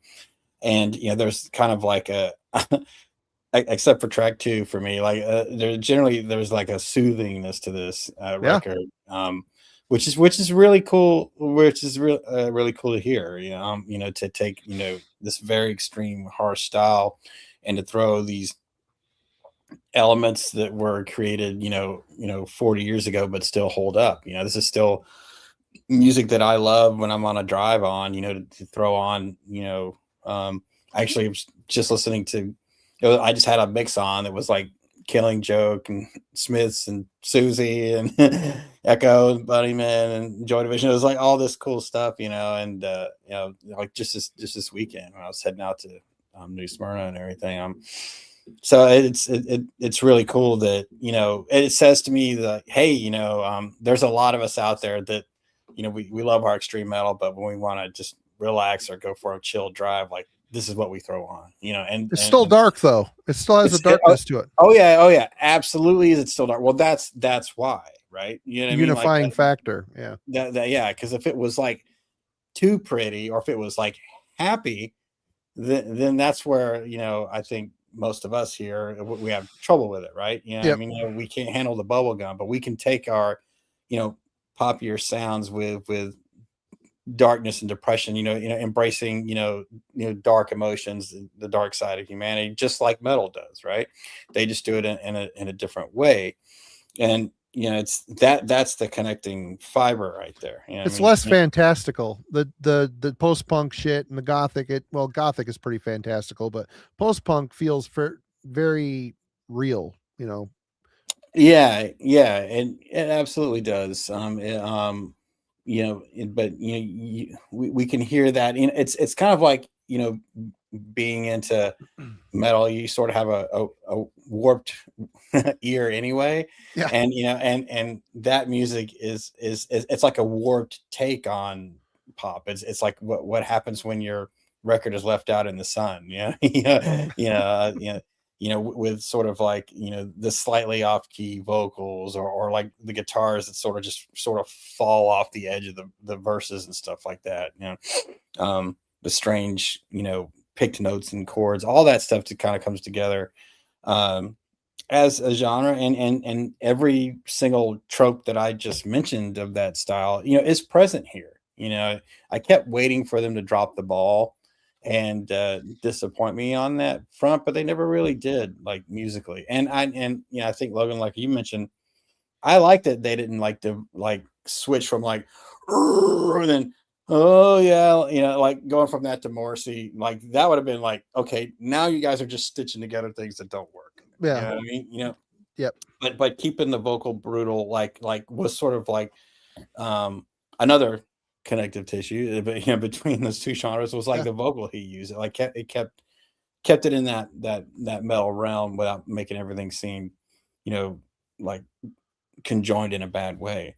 there's kind of like a, except for track 2 for me, like there's like a soothingness to this record, which is really cool. Which is really cool to hear. To take this very extreme harsh style and to throw these elements that were created 40 years ago but still hold up. This is still music that I love when I'm on a drive on, to throw on. Actually, I was just listening to, I just had a mix on that was like Killing Joke and Smiths and Susie and Echo and Bunnyman and Joy Division. It was like all this cool stuff, and like just this weekend when I was heading out to New Smyrna and everything. So it's really cool that it says to me that, hey, there's a lot of us out there that we love our extreme metal, but when we want to just relax or go for a chill drive, like this is what we throw on. And it's still dark though. It still has a darkness to it. Oh yeah, absolutely. Is it still dark? Well, that's why, right? Unifying factor. Yeah. Yeah, because if it was like too pretty or if it was like happy, then that's where I think most of us here, we have trouble with it, right? Yep. I mean, we can't handle the bubble gum, but we can take our, poppier sounds with darkness and depression, embracing, dark emotions, the dark side of humanity, just like metal does, right? They just do it in a different way. And, it's that's the connecting fiber right there. It's less fantastical. The post-punk shit and the gothic, gothic is pretty fantastical, but post-punk feels very real, Yeah, and it absolutely does. But we can hear that. It's kind of like being into metal, you sort of have a warped ear anyway. Yeah. And and that music is it's like a warped take on pop. It's like what happens when your record is left out in the sun. With sort of like the slightly off key vocals or like the guitars that sort of fall off the edge of the verses and stuff like that. The strange picked notes and chords, all that stuff that kind of comes together as a genre, and every single trope that I just mentioned of that style is present here. I kept waiting for them to drop the ball and disappoint me on that front, but they never really did, like musically. And I think, Logan, like you mentioned, I like that they didn't like to switch from like and then like going from that to Morrissey, like that would have been like, okay, now you guys are just stitching together things that don't work. Yeah. You know what I mean? Yep. But keeping the vocal brutal like was sort of like another connective tissue between those two genres was like the vocal he used. It kept it in that metal realm without making everything seem like conjoined in a bad way.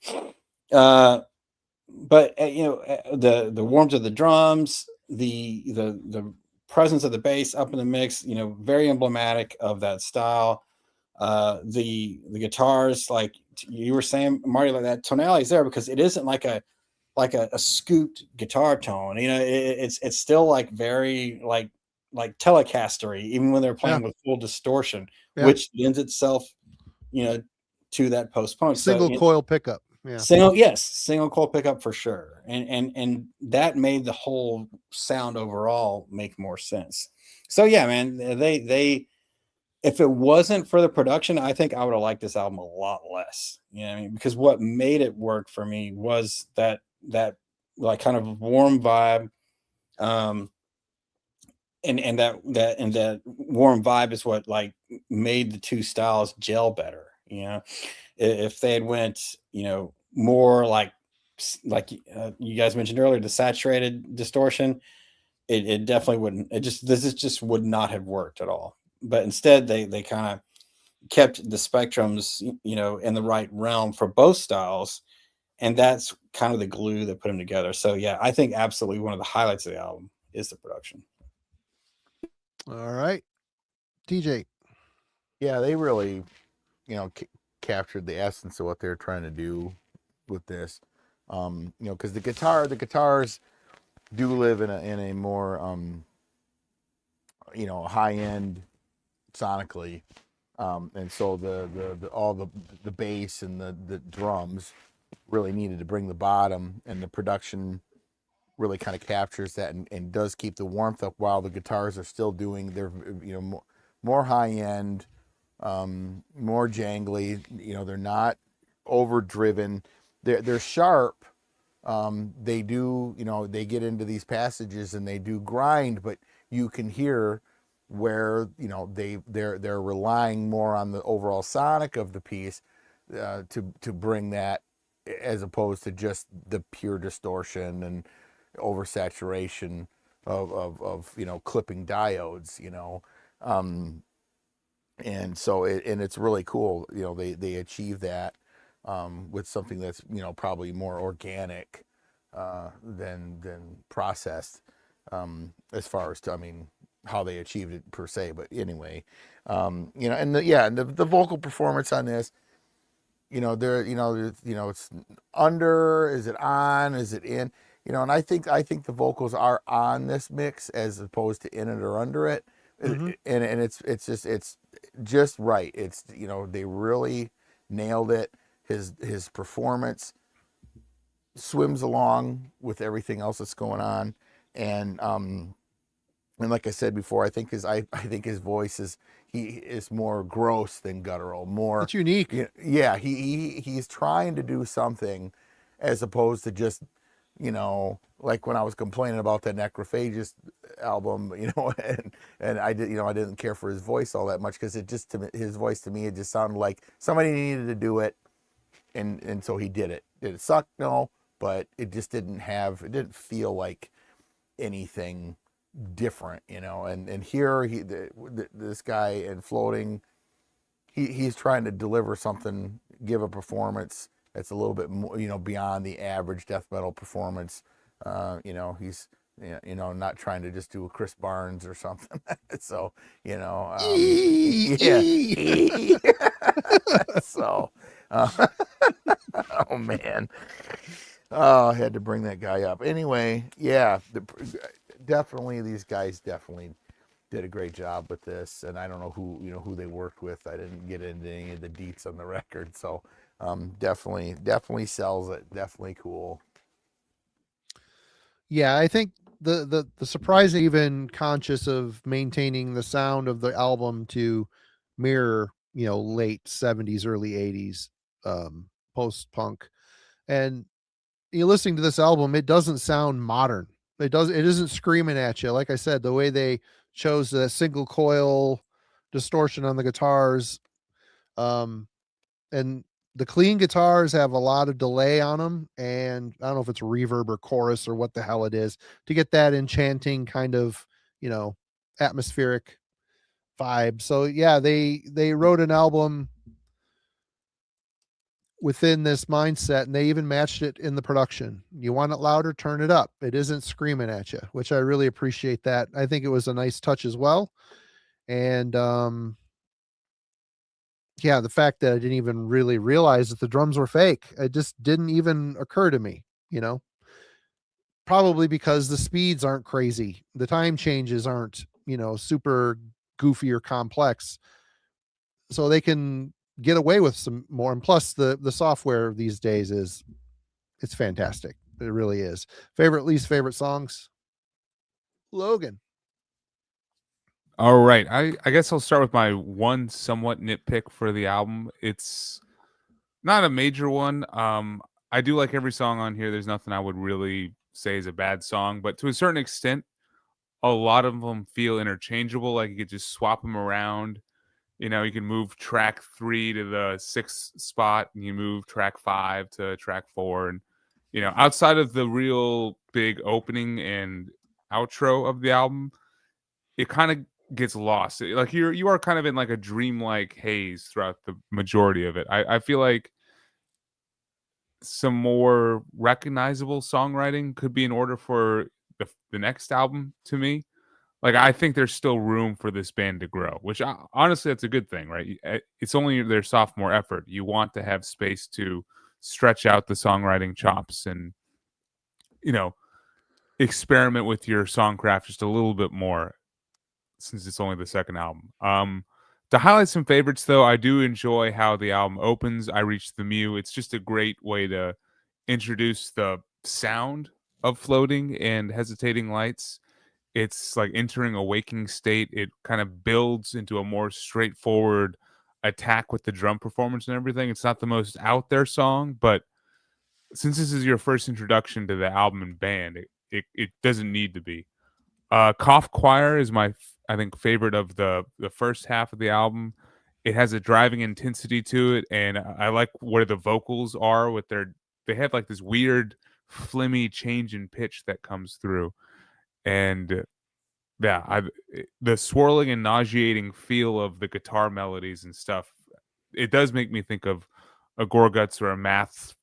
But the warmth of the drums, the presence of the bass up in the mix, very emblematic of that style. The guitars, like you were saying, Marty, like that tonality is there because it isn't like a scooped guitar tone. It's still like very like Telecastery, even when they're playing with full distortion, which lends itself to that post-punk single coil pickup. Single coil pickup for sure, and that made the whole sound overall make more sense. So yeah, man, they if it wasn't for the production, I think I would have liked this album a lot less. Because what made it work for me was that like kind of warm vibe, and that warm vibe is what like made the two styles gel better. If they had went more like you guys mentioned earlier, the saturated distortion, it definitely wouldn't. This just would not have worked at all. But instead, they kind of kept the spectrums in the right realm for both styles, and that's kind of the glue that put them together. So yeah, I think absolutely one of the highlights of the album is the production. All right, TJ. Yeah, they really, captured the essence of what they're trying to do with this. Because the guitars do live in a more high end sonically, and so all the bass and the drums really needed to bring the bottom, and the production really kind of captures that and does keep the warmth up while the guitars are still doing their more high end, more jangly. They're not overdriven. They're sharp. They do, they get into these passages and they do grind, but you can hear where they're relying more on the overall sonic of the piece to bring that, as opposed to just the pure distortion and oversaturation of clipping diodes, and so it's really cool. They achieve that with something that's probably more organic than processed, as far as how they achieved it per se. But anyway, and the vocal performance on this, it's under, is it on, is it in, and I think the vocals are on this mix as opposed to in it or under it. Mm-hmm. And it's just right. It's, they really nailed it. His performance swims along with everything else that's going on, and like I said before, I think his voice is more gross than guttural. More, it's unique. Yeah, he's trying to do something, as opposed to just, like when I was complaining about the Necrophagist album, and I didn't care for his voice all that much, because his voice to me, it just sounded like somebody needed to do it, and so he did it. Did it suck? No, but it just didn't feel like anything different, and here this guy in Floating, he's trying to deliver something, give a performance that's a little bit more, beyond the average death metal performance. He's not trying to just do a Chris Barnes or something. So yeah. So oh man, I had to bring that guy up. Anyway, yeah, definitely these guys definitely did a great job with this, and I don't know who they worked with. I didn't get into any of the deets on the record, so definitely sells it. Definitely cool. Yeah, I think the surprise, even conscious of maintaining the sound of the album to mirror, late 70s, early 80s, post punk, and you're listening to this album, it doesn't sound modern. It isn't screaming at you. Like I said, the way they chose the single coil distortion on the guitars, and the clean guitars have a lot of delay on them, and I don't know if it's reverb or chorus or what the hell it is, to get that enchanting kind of, atmospheric vibe. So yeah, they wrote an album within this mindset, and they even matched it in the production. You want it louder, turn it up. It isn't screaming at you, which I really appreciate that. I think it was a nice touch as well. And yeah, the fact that I didn't even really realize that the drums were fake, it just didn't even occur to me, probably because the speeds aren't crazy. The time changes aren't, super goofy or complex. So they can get away with some more. And plus the software these days it's fantastic. It really is. Least favorite songs? Logan. All right. I guess I'll start with my one somewhat nitpick for the album. It's not a major one. I do like every song on here. There's nothing I would really say is a bad song, but to a certain extent, a lot of them feel interchangeable. Like you could just swap them around. You can move track 3 to the 6th spot, and you move track 5 to track 4. And, outside of the real big opening and outro of the album, it kind of gets lost. Like you are kind of in like a dreamlike haze throughout the majority of it. I feel like some more recognizable songwriting could be in order for the next album to me. Like, I think there's still room for this band to grow, which honestly, that's a good thing, right? It's only their sophomore effort. You want to have space to stretch out the songwriting chops and, experiment with your songcraft just a little bit more since it's only the second album. To highlight some favorites, though, I do enjoy how the album opens. I Reach the Mew. It's just a great way to introduce the sound of floating and hesitating lights. It's like entering a waking state. It kind of builds into a more straightforward attack with the drum performance and everything. It's not the most out there song, but since this is your first introduction to the album and band, it doesn't need to be. Cough Choir is my, I think, favorite of the first half of the album. It has a driving intensity to it, and I like where the vocals are with they have like this weird flimmy change in pitch that comes through. And yeah, the swirling and nauseating feel of the guitar melodies and stuff, it does make me think of a Gorguts or a math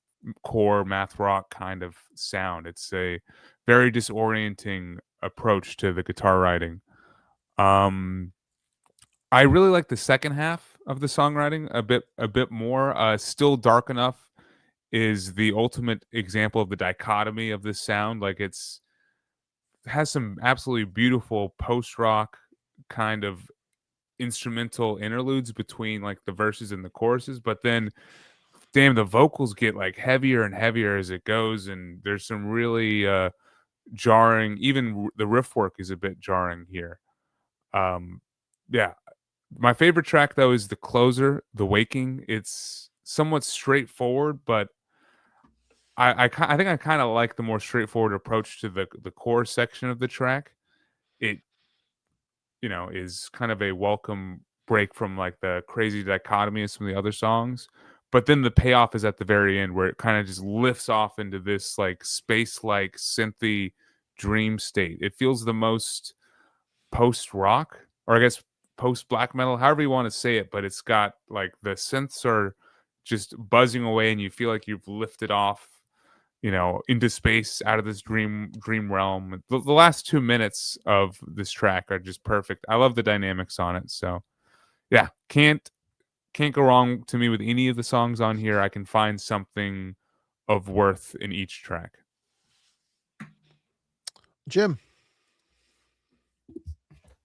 rock kind of sound. It's a very disorienting approach to the guitar writing. I really like the second half of the songwriting a bit more. Still Dark Enough is the ultimate example of the dichotomy of this sound. Like, it has some absolutely beautiful post-rock kind of instrumental interludes between like the verses and the choruses, but then damn, the vocals get like heavier and heavier as it goes, and there's some really jarring, even the riff work is a bit jarring here. Yeah, my favorite track though is the closer, The Waking. It's somewhat straightforward, but I think I kind of like the more straightforward approach to the core section of the track. It is kind of a welcome break from like the crazy dichotomy of some of the other songs. But then the payoff is at the very end, where it kind of just lifts off into this like space-like synthy dream state. It feels the most post-rock, or I guess post-black metal, however you want to say it, but it's got like the synths are just buzzing away and you feel like you've lifted off, into space out of this dream realm. The last 2 minutes of this track are just perfect. I love the dynamics on it. So yeah, can't go wrong to me with any of the songs on here. I can find something of worth in each track. Jim.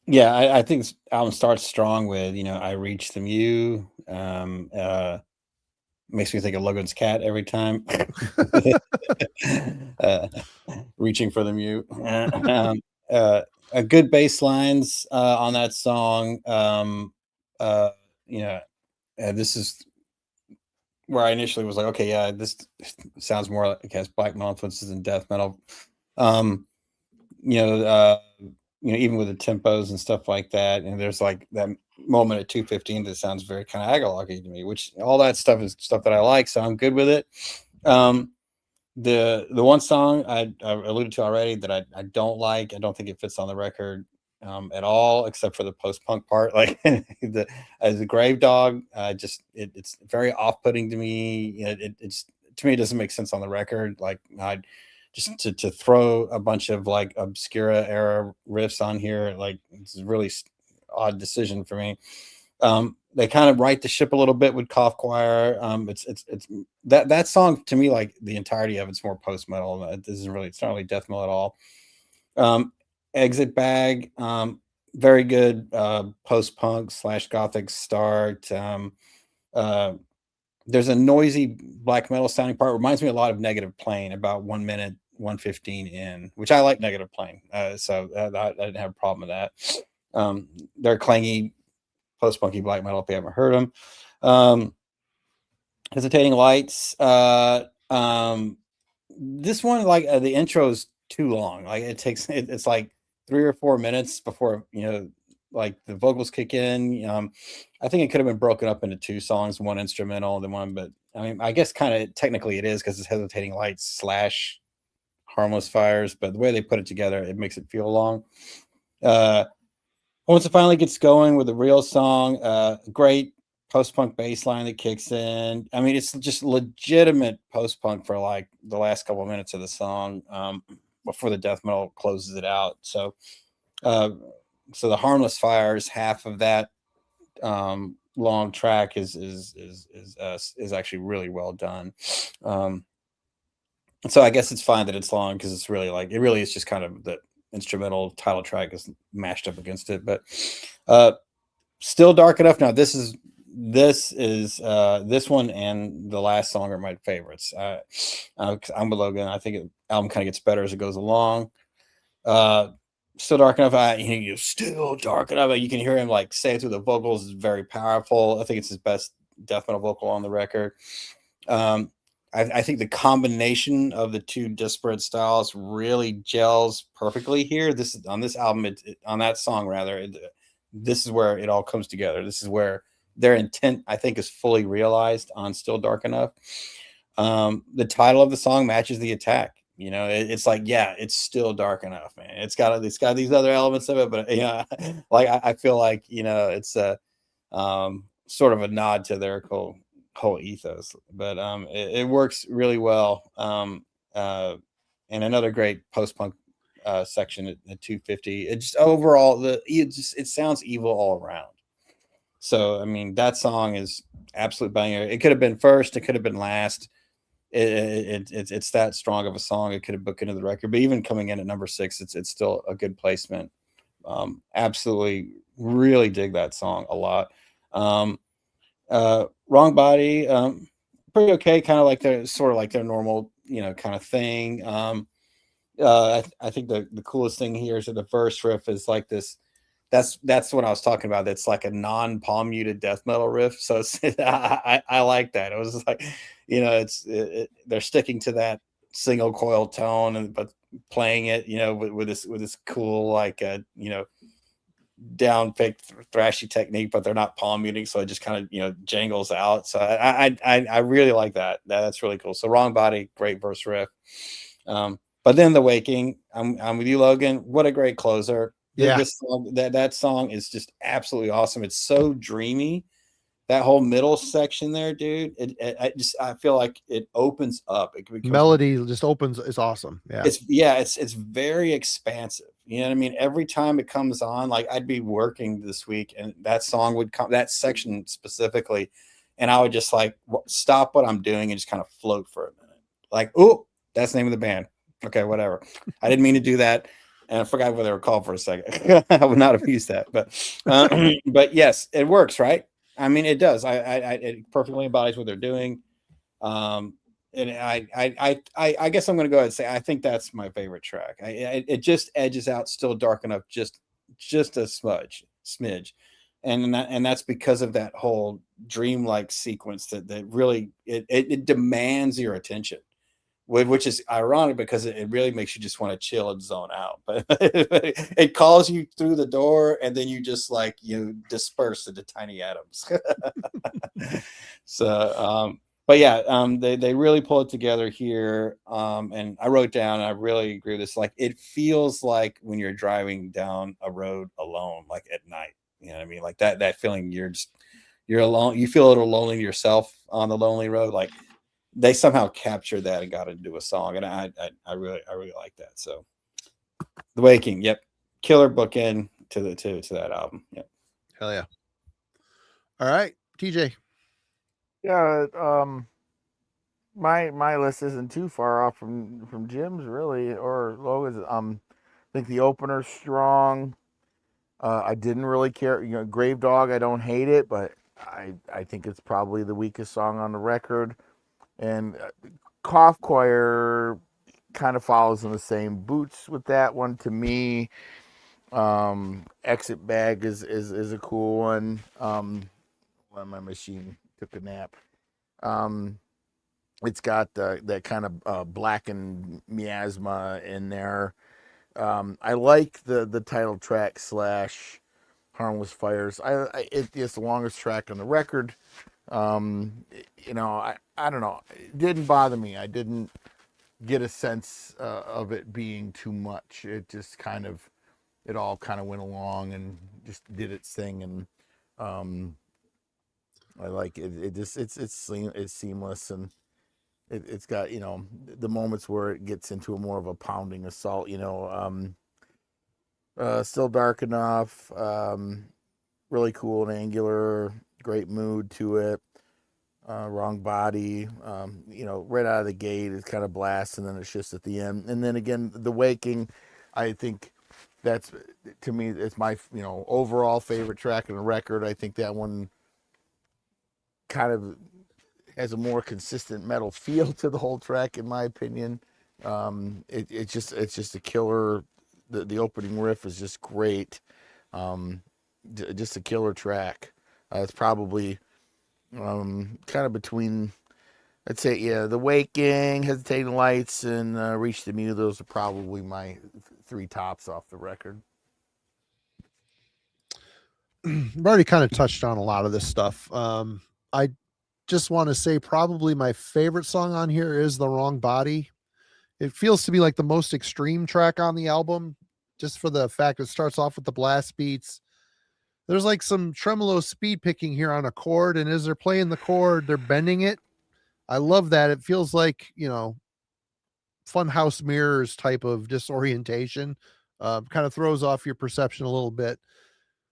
Yeah, I think this album starts strong with, I Reach the Mew. Makes me think of Logan's cat every time. Reaching for the Mew. A good bass lines on that song. This is where I initially was like, okay, yeah, this sounds more like it has black metal influences than death metal. Even with the tempos and stuff like that, and there's like that moment at 2:15 that sounds very kind of agalogy to me, which all that stuff is stuff that I like, so I'm good with it. The one song I alluded to already that I don't like, I don't think it fits on the record at all, except for the post-punk part, like as a Grave Dog. It's very off-putting to me. It's to me, it doesn't make sense on the record. Like, just to throw a bunch of like Obscura era riffs on here, like, it's a really odd decision for me. They kind of right the ship a little bit with Cough Choir. It's that song to me, like the entirety of it's more post metal. It's not really death metal at all. Exit Bag, very good post punk / gothic start. There's a noisy black metal sounding part. Reminds me a lot of Negative Plane, about 1 minute 1:15 in, which I like Negative Plane. So I didn't have a problem with that. They're clangy post-punky black metal if you haven't heard them. Hesitating Lights. This one, like the intro is too long. Like it's like 3 or 4 minutes before, like the vocals kick in. I think it could have been broken up into 2 songs, one instrumental and then one, but I mean, I guess kind of technically it is because it's Hesitating Lights / Harmless Fires, but the way they put it together, it makes it feel long. Once it finally gets going with the real song, great post-punk bass line that kicks in. I mean, it's just legitimate post-punk for like the last couple of minutes of the song, before the death metal closes it out. So the Harmless Fire is half of that long track is actually really well done. So I guess it's fine that it's long, because it's really like, it really is just kind of the instrumental title track is mashed up against it. But Still Dark Enough. Now this one and the last song are my favorites. 'Cause I'm with Logan. I think the album kind of gets better as it goes along. Still Dark Enough. Still Dark Enough. You can hear him like say it through the vocals. Is very powerful. I think it's his best death metal vocal on the record. I think the combination of the two disparate styles really gels perfectly here. This is on this album, on that song rather. This is where it all comes together. This is where their intent, I think, is fully realized on Still Dark Enough. The title of the song matches the attack. It's like, yeah, it's still dark enough, man. It's got these other elements of it, but yeah, like I feel like it's a sort of a nod to their whole ethos. But it works really well. And another great post-punk section at 250. It just overall it sounds evil all around. So I mean, that song is absolute banger. It could have been first, it could have been last. It's that strong of a song. It could have booked into the record, but even coming in at number 6, it's still a good placement. Absolutely, really dig that song a lot. Wrong Body, pretty okay, kind of like their normal, kind of thing. I think the coolest thing here is that the verse riff is like this. That's what I was talking about. That's like a non-palm muted death metal riff. So I like that. It was just like, they're sticking to that single coil tone, but playing it, with this cool, like, down picked thrashy technique, but they're not palm muting, so it just kind of jangles out. So I really like that. That's really cool. So Wrong Body, great verse riff. But then The Waking, I'm with you, Logan. What a great closer. Yeah. This song, that song is just absolutely awesome. It's so dreamy. That whole middle section there, dude. I feel like it opens up. Melody just opens. It's awesome. Yeah. It's very expansive. You know what I mean? Every time it comes on, like I'd be working this week and that song would come, that section specifically, and I would just like stop what I'm doing and just kind of float for a minute. Like, oh, that's the name of the band. Okay, whatever. I didn't mean to do that. And I forgot what they were called for a second. I would not have used that, but yes, it works, right? I mean, it does. It perfectly embodies what they're doing. And I guess I'm going to go ahead and say I think that's my favorite track. It just edges out Still Dark Enough just a smidge, and that's because of that whole dreamlike sequence that really it demands your attention. Which is ironic because it really makes you just want to chill and zone out. But it calls you through the door, and then you just like disperse into tiny atoms. So, but yeah, they really pull it together here. And I wrote down, I really agree with this. Like, it feels like when you're driving down a road alone, like at night. You know what I mean? Like that feeling you're alone. You feel a little lonely yourself on the lonely road, like. They somehow captured that and got it into a song, and I really like that. So, The Waking, yep, killer bookend to that album. Yep. Hell yeah! All right, TJ. Yeah, my list isn't too far off from Jim's really or Logan's. I think the opener's strong. I didn't really care. Grave Dog, I don't hate it, but I think it's probably the weakest song on the record. And Cough Choir kind of follows in the same boots with that one to me. Exit Bag is a cool one. When my machine took a nap. It's got that kind of blackened miasma in there. I like the title track / Harmless Fires. It's the longest track on the record. I don't know. It didn't bother me. I didn't get a sense of it being too much. It just it all kind of went along and just did its thing. And I like it. It's seamless, and it's got, you know, the moments where it gets into a more of a pounding assault, you know. Still dark enough, really cool and angular, great mood to it. Wrong body, you know, right out of the gate it's kind of blast, and then it's just at the end. And then again, the waking, I think that's, to me, it's my, you know, overall favorite track on the record. I think that one kind of has a more consistent metal feel to the whole track, in my opinion. It's just a killer. The opening riff is just great. Just a killer track. It's probably kind of between, I'd say, yeah, The Waking, Hesitating Lights, and Reach the Mew. Those are probably my three tops off the record. I've already kind of touched on a lot of this stuff. I just want to say probably my favorite song on here is The Wrong Body. It feels to be like the most extreme track on the album, just for the fact it starts off with the blast beats. There's like some tremolo speed picking here on a chord, and as they're playing the chord, they're bending it. I love that. It feels like, you know, Funhouse Mirrors type of disorientation. Kind of throws off your perception a little bit.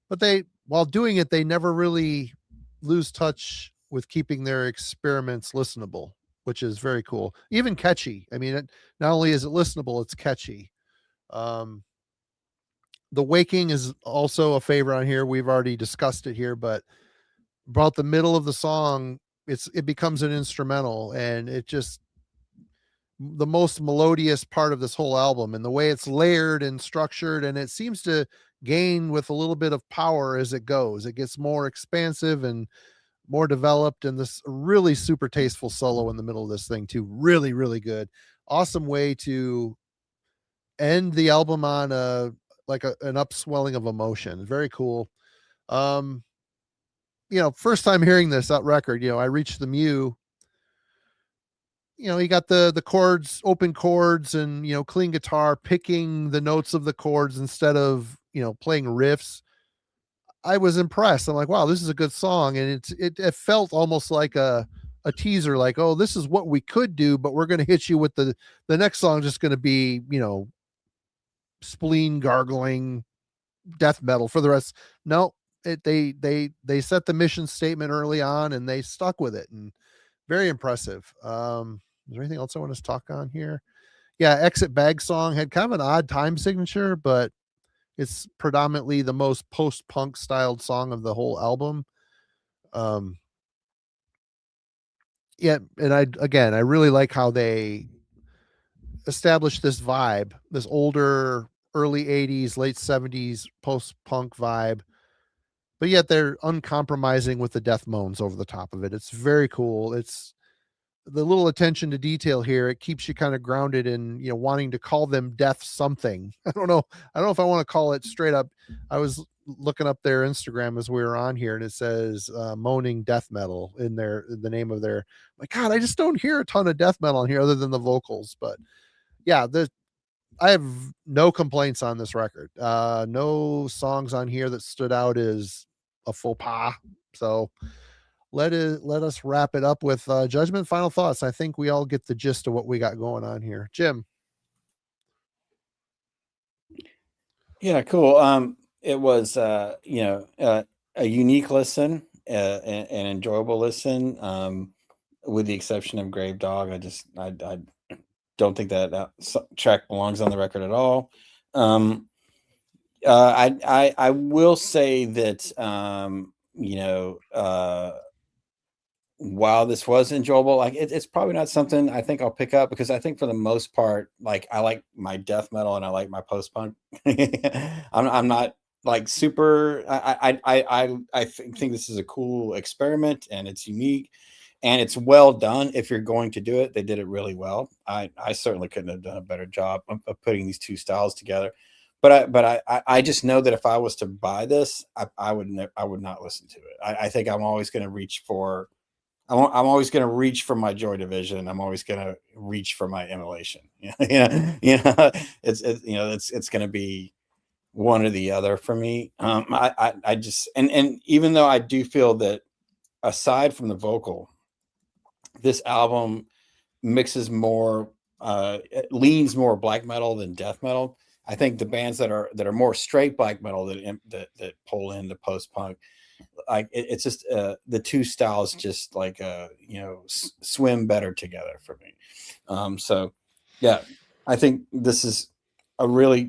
But while doing it, they never really lose touch with keeping their experiments listenable, which is very cool. Even catchy. I mean, not only is it listenable, it's catchy. The Waking is also a favorite on here. We've already discussed it here, but about the middle of the song, it becomes an instrumental, and it just, the most melodious part of this whole album, and the way it's layered and structured, and it seems to gain with a little bit of power as it goes. It gets more expansive and more developed, and this really super tasteful solo in the middle of this thing too. Really, really good. Awesome way to end the album on an upswelling of emotion. Very cool. You know, first time hearing this record, you know, I Reached the Mew. You know, you got the chords, open chords, and, you know, clean guitar, picking the notes of the chords instead of, you know, playing riffs. I was impressed. I'm like, wow, this is a good song. And it felt almost like a teaser, like, oh, this is what we could do, but we're going to hit you with the next song, just going to be, you know, spleen gargling death metal for the rest. No, they set the mission statement early on, and they stuck with it, and very impressive. Is there anything else I want to talk on here? Yeah, Exit Bag Song had kind of an odd time signature, but it's predominantly the most post-punk styled song of the whole album. Yeah, and I really like how they established this vibe, this older early 80s, late 70s post-punk vibe, but yet they're uncompromising with the death moans over the top of it. It's very cool. It's the little attention to detail here. It keeps you kind of grounded in, you know, wanting to call them death something. I don't know if I want to call it straight up. I was looking up their Instagram as we were on here, and it says moaning death metal in the name of their, like, God, I just don't hear a ton of death metal on here other than the vocals. But yeah, I have no complaints on this record. No songs on here that stood out as a faux pas. So let us wrap it up with judgment, final thoughts. I think we all get the gist of what we got going on here. Jim. Yeah, cool. It was you know, a unique listen, an enjoyable listen. With the exception of Grave Dog, I don't think that track belongs on the record at all. I will say that you know, while this was enjoyable, like it's probably not something I think I'll pick up, because I think for the most part, like, I like my death metal and I like my post punk. I'm not like super. I think this is a cool experiment, and it's unique, and it's well done. If you're going to do it, they did it really well. I certainly couldn't have done a better job of putting these two styles together. But I just know that if I was to buy this, I would not listen to it. I think I'm always going to reach for. I'm always going to reach for my Joy Division. I'm always going to reach for my Immolation. It's going to be one or the other for me. I just, and even though I do feel that aside from the vocal, this album mixes more, it leans more black metal than death metal. I think the bands that are more straight black metal that pull into post punk, like it's just the two styles just like swim better together for me. So yeah, I think this is a really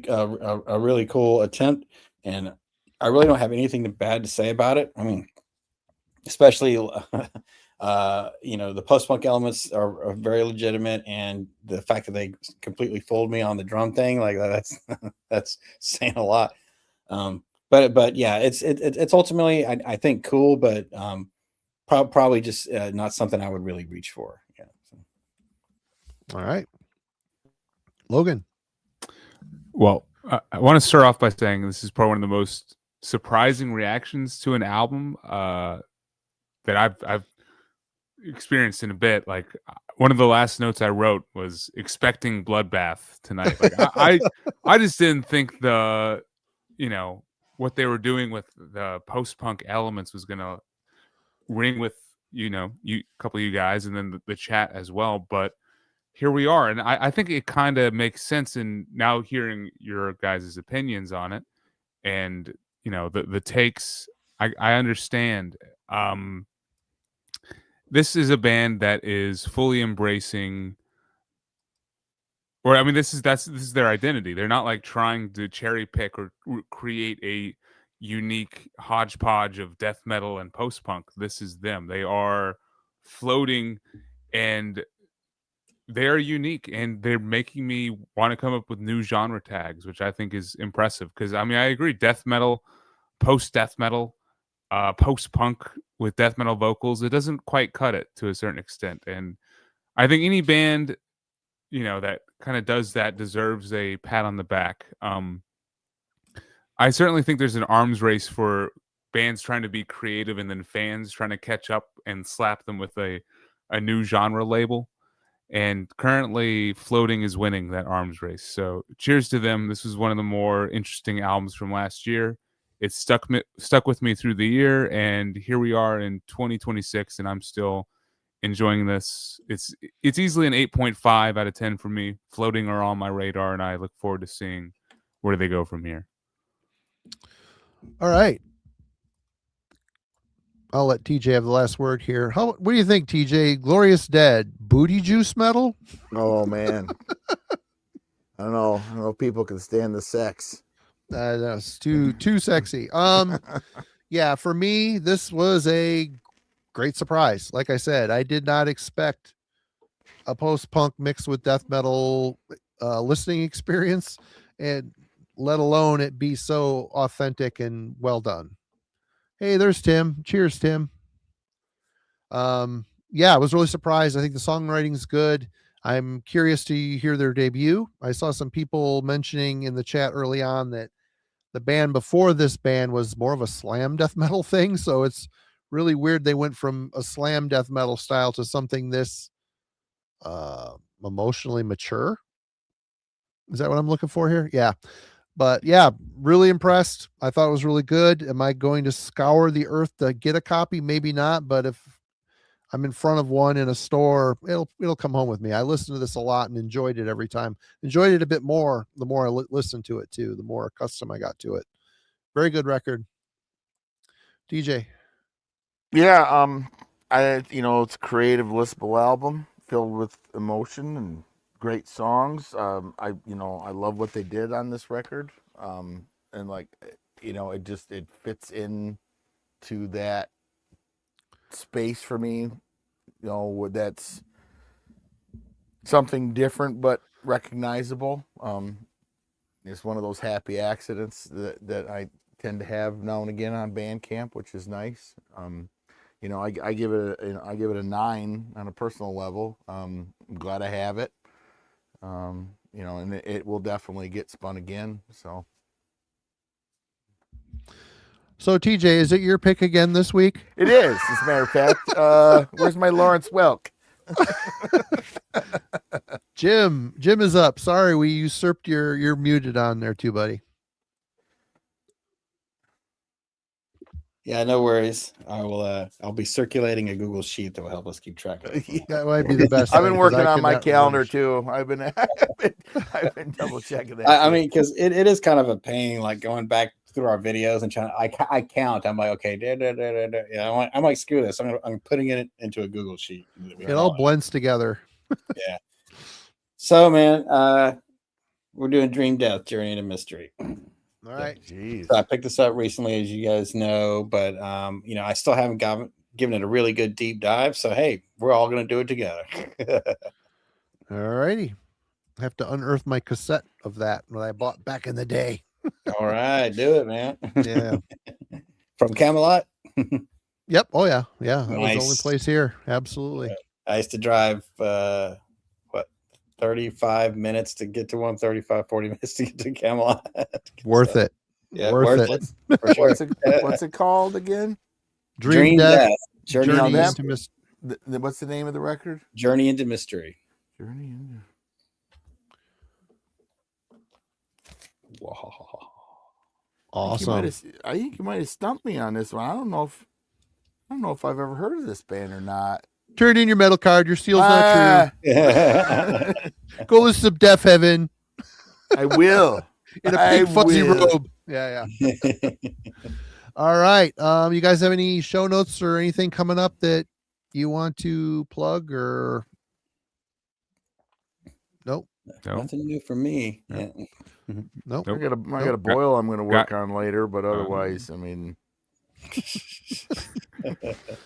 cool attempt, and I really don't have anything bad to say about it. I mean, especially the post-punk elements are very legitimate, and the fact that they completely fooled me on the drum thing, like that's saying a lot. But yeah, it's ultimately I think cool, but probably just not something I would really reach for. Yeah. All right, Logan. Well, I want to start off by saying this is probably one of the most surprising reactions to an album that I've experienced in a bit. Like, one of the last notes I wrote was expecting bloodbath tonight. Like, I just didn't think what they were doing with the post-punk elements was gonna ring with a couple of you guys, and then the chat as well. But here we are, and I think it kind of makes sense in now hearing your guys' opinions on it, and the takes. I understand. This is a band that is fully embracing, or I mean, this is their identity. They're not like trying to cherry pick or create a unique hodgepodge of death metal and post punk. This is them. They are floating, and they're unique, and they're making me want to come up with new genre tags, which I think is impressive. Because I mean, I agree, death metal, post death metal, post punk with death metal vocals, it doesn't quite cut it to a certain extent. And I think any band, that kind of does that deserves a pat on the back. I certainly think there's an arms race for bands trying to be creative and then fans trying to catch up and slap them with a new genre label. And currently Floating is winning that arms race. So cheers to them. This was one of the more interesting albums from last year. It stuck with me through the year, and here we are in 2026, and I'm still enjoying this. It's easily an 8.5 out of 10 for me. Floating are on my radar, and I look forward to seeing where they go from here. All right, I'll let TJ have the last word here. What do you think, TJ? Glorious Dead, booty juice metal? Oh man, I don't know if people can stand the sex. That's too sexy. Yeah, for me, this was a great surprise. Like I said, I did not expect a post-punk mixed with death metal listening experience, and let alone it be so authentic and well done. Hey, there's Tim. Cheers, Tim. Yeah, I was really surprised. I think the songwriting's good. I'm curious to hear their debut. I saw some people mentioning in the chat early on that the band before this band was more of a slam death metal thing. So it's really weird they went from a slam death metal style to something this emotionally mature. Is that what I'm looking for here? Yeah. But yeah, really impressed. I thought it was really good. Am I going to scour the earth to get a copy? Maybe not, but if I'm in front of one in a store, it'll come home with me. I listened to this a lot and enjoyed it every time. Enjoyed it a bit more the more I listened to it too, the more accustomed I got to it. Very good record. DJ. Yeah, it's a creative, listenable album filled with emotion and great songs. I love what they did on this record. And it fits in to that space for me, that's something different but recognizable. It's one of those happy accidents that I tend to have now and again on Bandcamp, which is nice. I give it a 9 on a personal level. I'm glad I have it. And it will definitely get spun again. So TJ, is it your pick again this week? It is, as a matter of fact. Where's my Lawrence Welk? Jim is up. Sorry, we usurped you're muted on there too, buddy. Yeah, no worries. I will. I'll be circulating a Google sheet that will help us keep track of it. That might be the best. I've been thing, 'cause working I on my cannot calendar remember. too. I've been double checking that. I too. mean, because it is kind of a pain, like going back through our videos and trying. I count. I'm like, okay, yeah. I'm like, screw this. I'm putting it into a Google sheet. It all blends together. Yeah. So, man, we're doing Dream Death Journey into Mystery. All right. Jeez. So I picked this up recently, as you guys know, but I still haven't given it a really good deep dive. So hey, we're all gonna do it together. All righty. I have to unearth my cassette of that that I bought back in the day. All right, do it, man. Yeah. From Camelot. Yep. Oh yeah. Yeah. That was the only Nice. place here. Absolutely. I used to drive 35 minutes to get to 40 minutes to get to Camelot. Worth it. Yeah, Worth it. for sure. What's it called again? Dream Death. Journey Journey Now into Mystery. What's the name of the record? Journey into Mystery. Journey into. Wow. Awesome. I think you might have stumped me on this one. I don't know if I've ever heard of this band or not. Turn in your metal card. Your seal's not true. Go listen to Death Heaven I will. in a I big fuzzy will. robe. Yeah. All right. You guys have any show notes or anything coming up that you want to plug or? Nope. Nothing new for me. No. Yeah. Nope. I got a boil I'm going to work on later, but Oh. otherwise, I mean,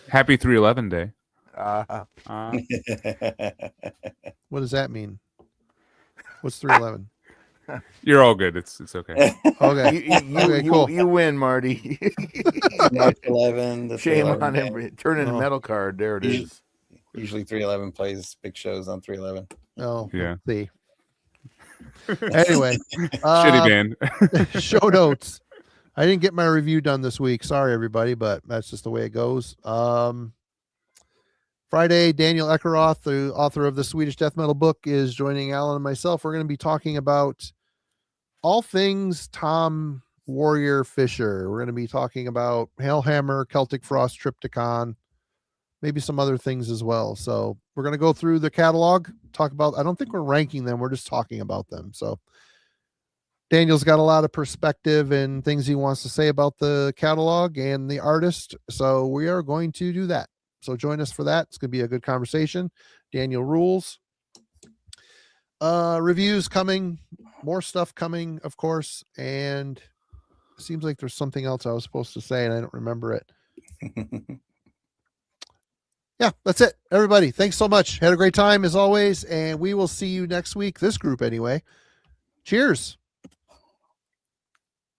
Happy 311 day. What does that mean? What's 311? You're all good. It's okay. Okay. Okay, cool. you win, Marty. March 11. The Shame 311 on day. him. Turn in a metal card. There it is. Usually 311 plays big shows on 311. Oh, Yeah. See. Anyway, Shitty band. show notes. I didn't get my review done this week. Sorry, everybody, but that's just the way it goes. Friday, Daniel Eckeroth, the author of the Swedish death metal book, is joining Alan and myself. We're going to be talking about all things Tom Warrior Fisher. We're going to be talking about Hellhammer, Celtic Frost, Triptychon, maybe some other things as well. So we're going to go through the catalog, talk about, I don't think we're ranking them. We're just talking about them. So Daniel's got a lot of perspective and things he wants to say about the catalog and the artist. So we are going to do that. So join us for that. It's going to be a good conversation. Daniel rules. Reviews coming, more stuff coming, of course. And it seems like there's something else I was supposed to say and I don't remember it. Yeah, that's it. Everybody, thanks so much. Had a great time as always. And we will see you next week. This group anyway. Cheers.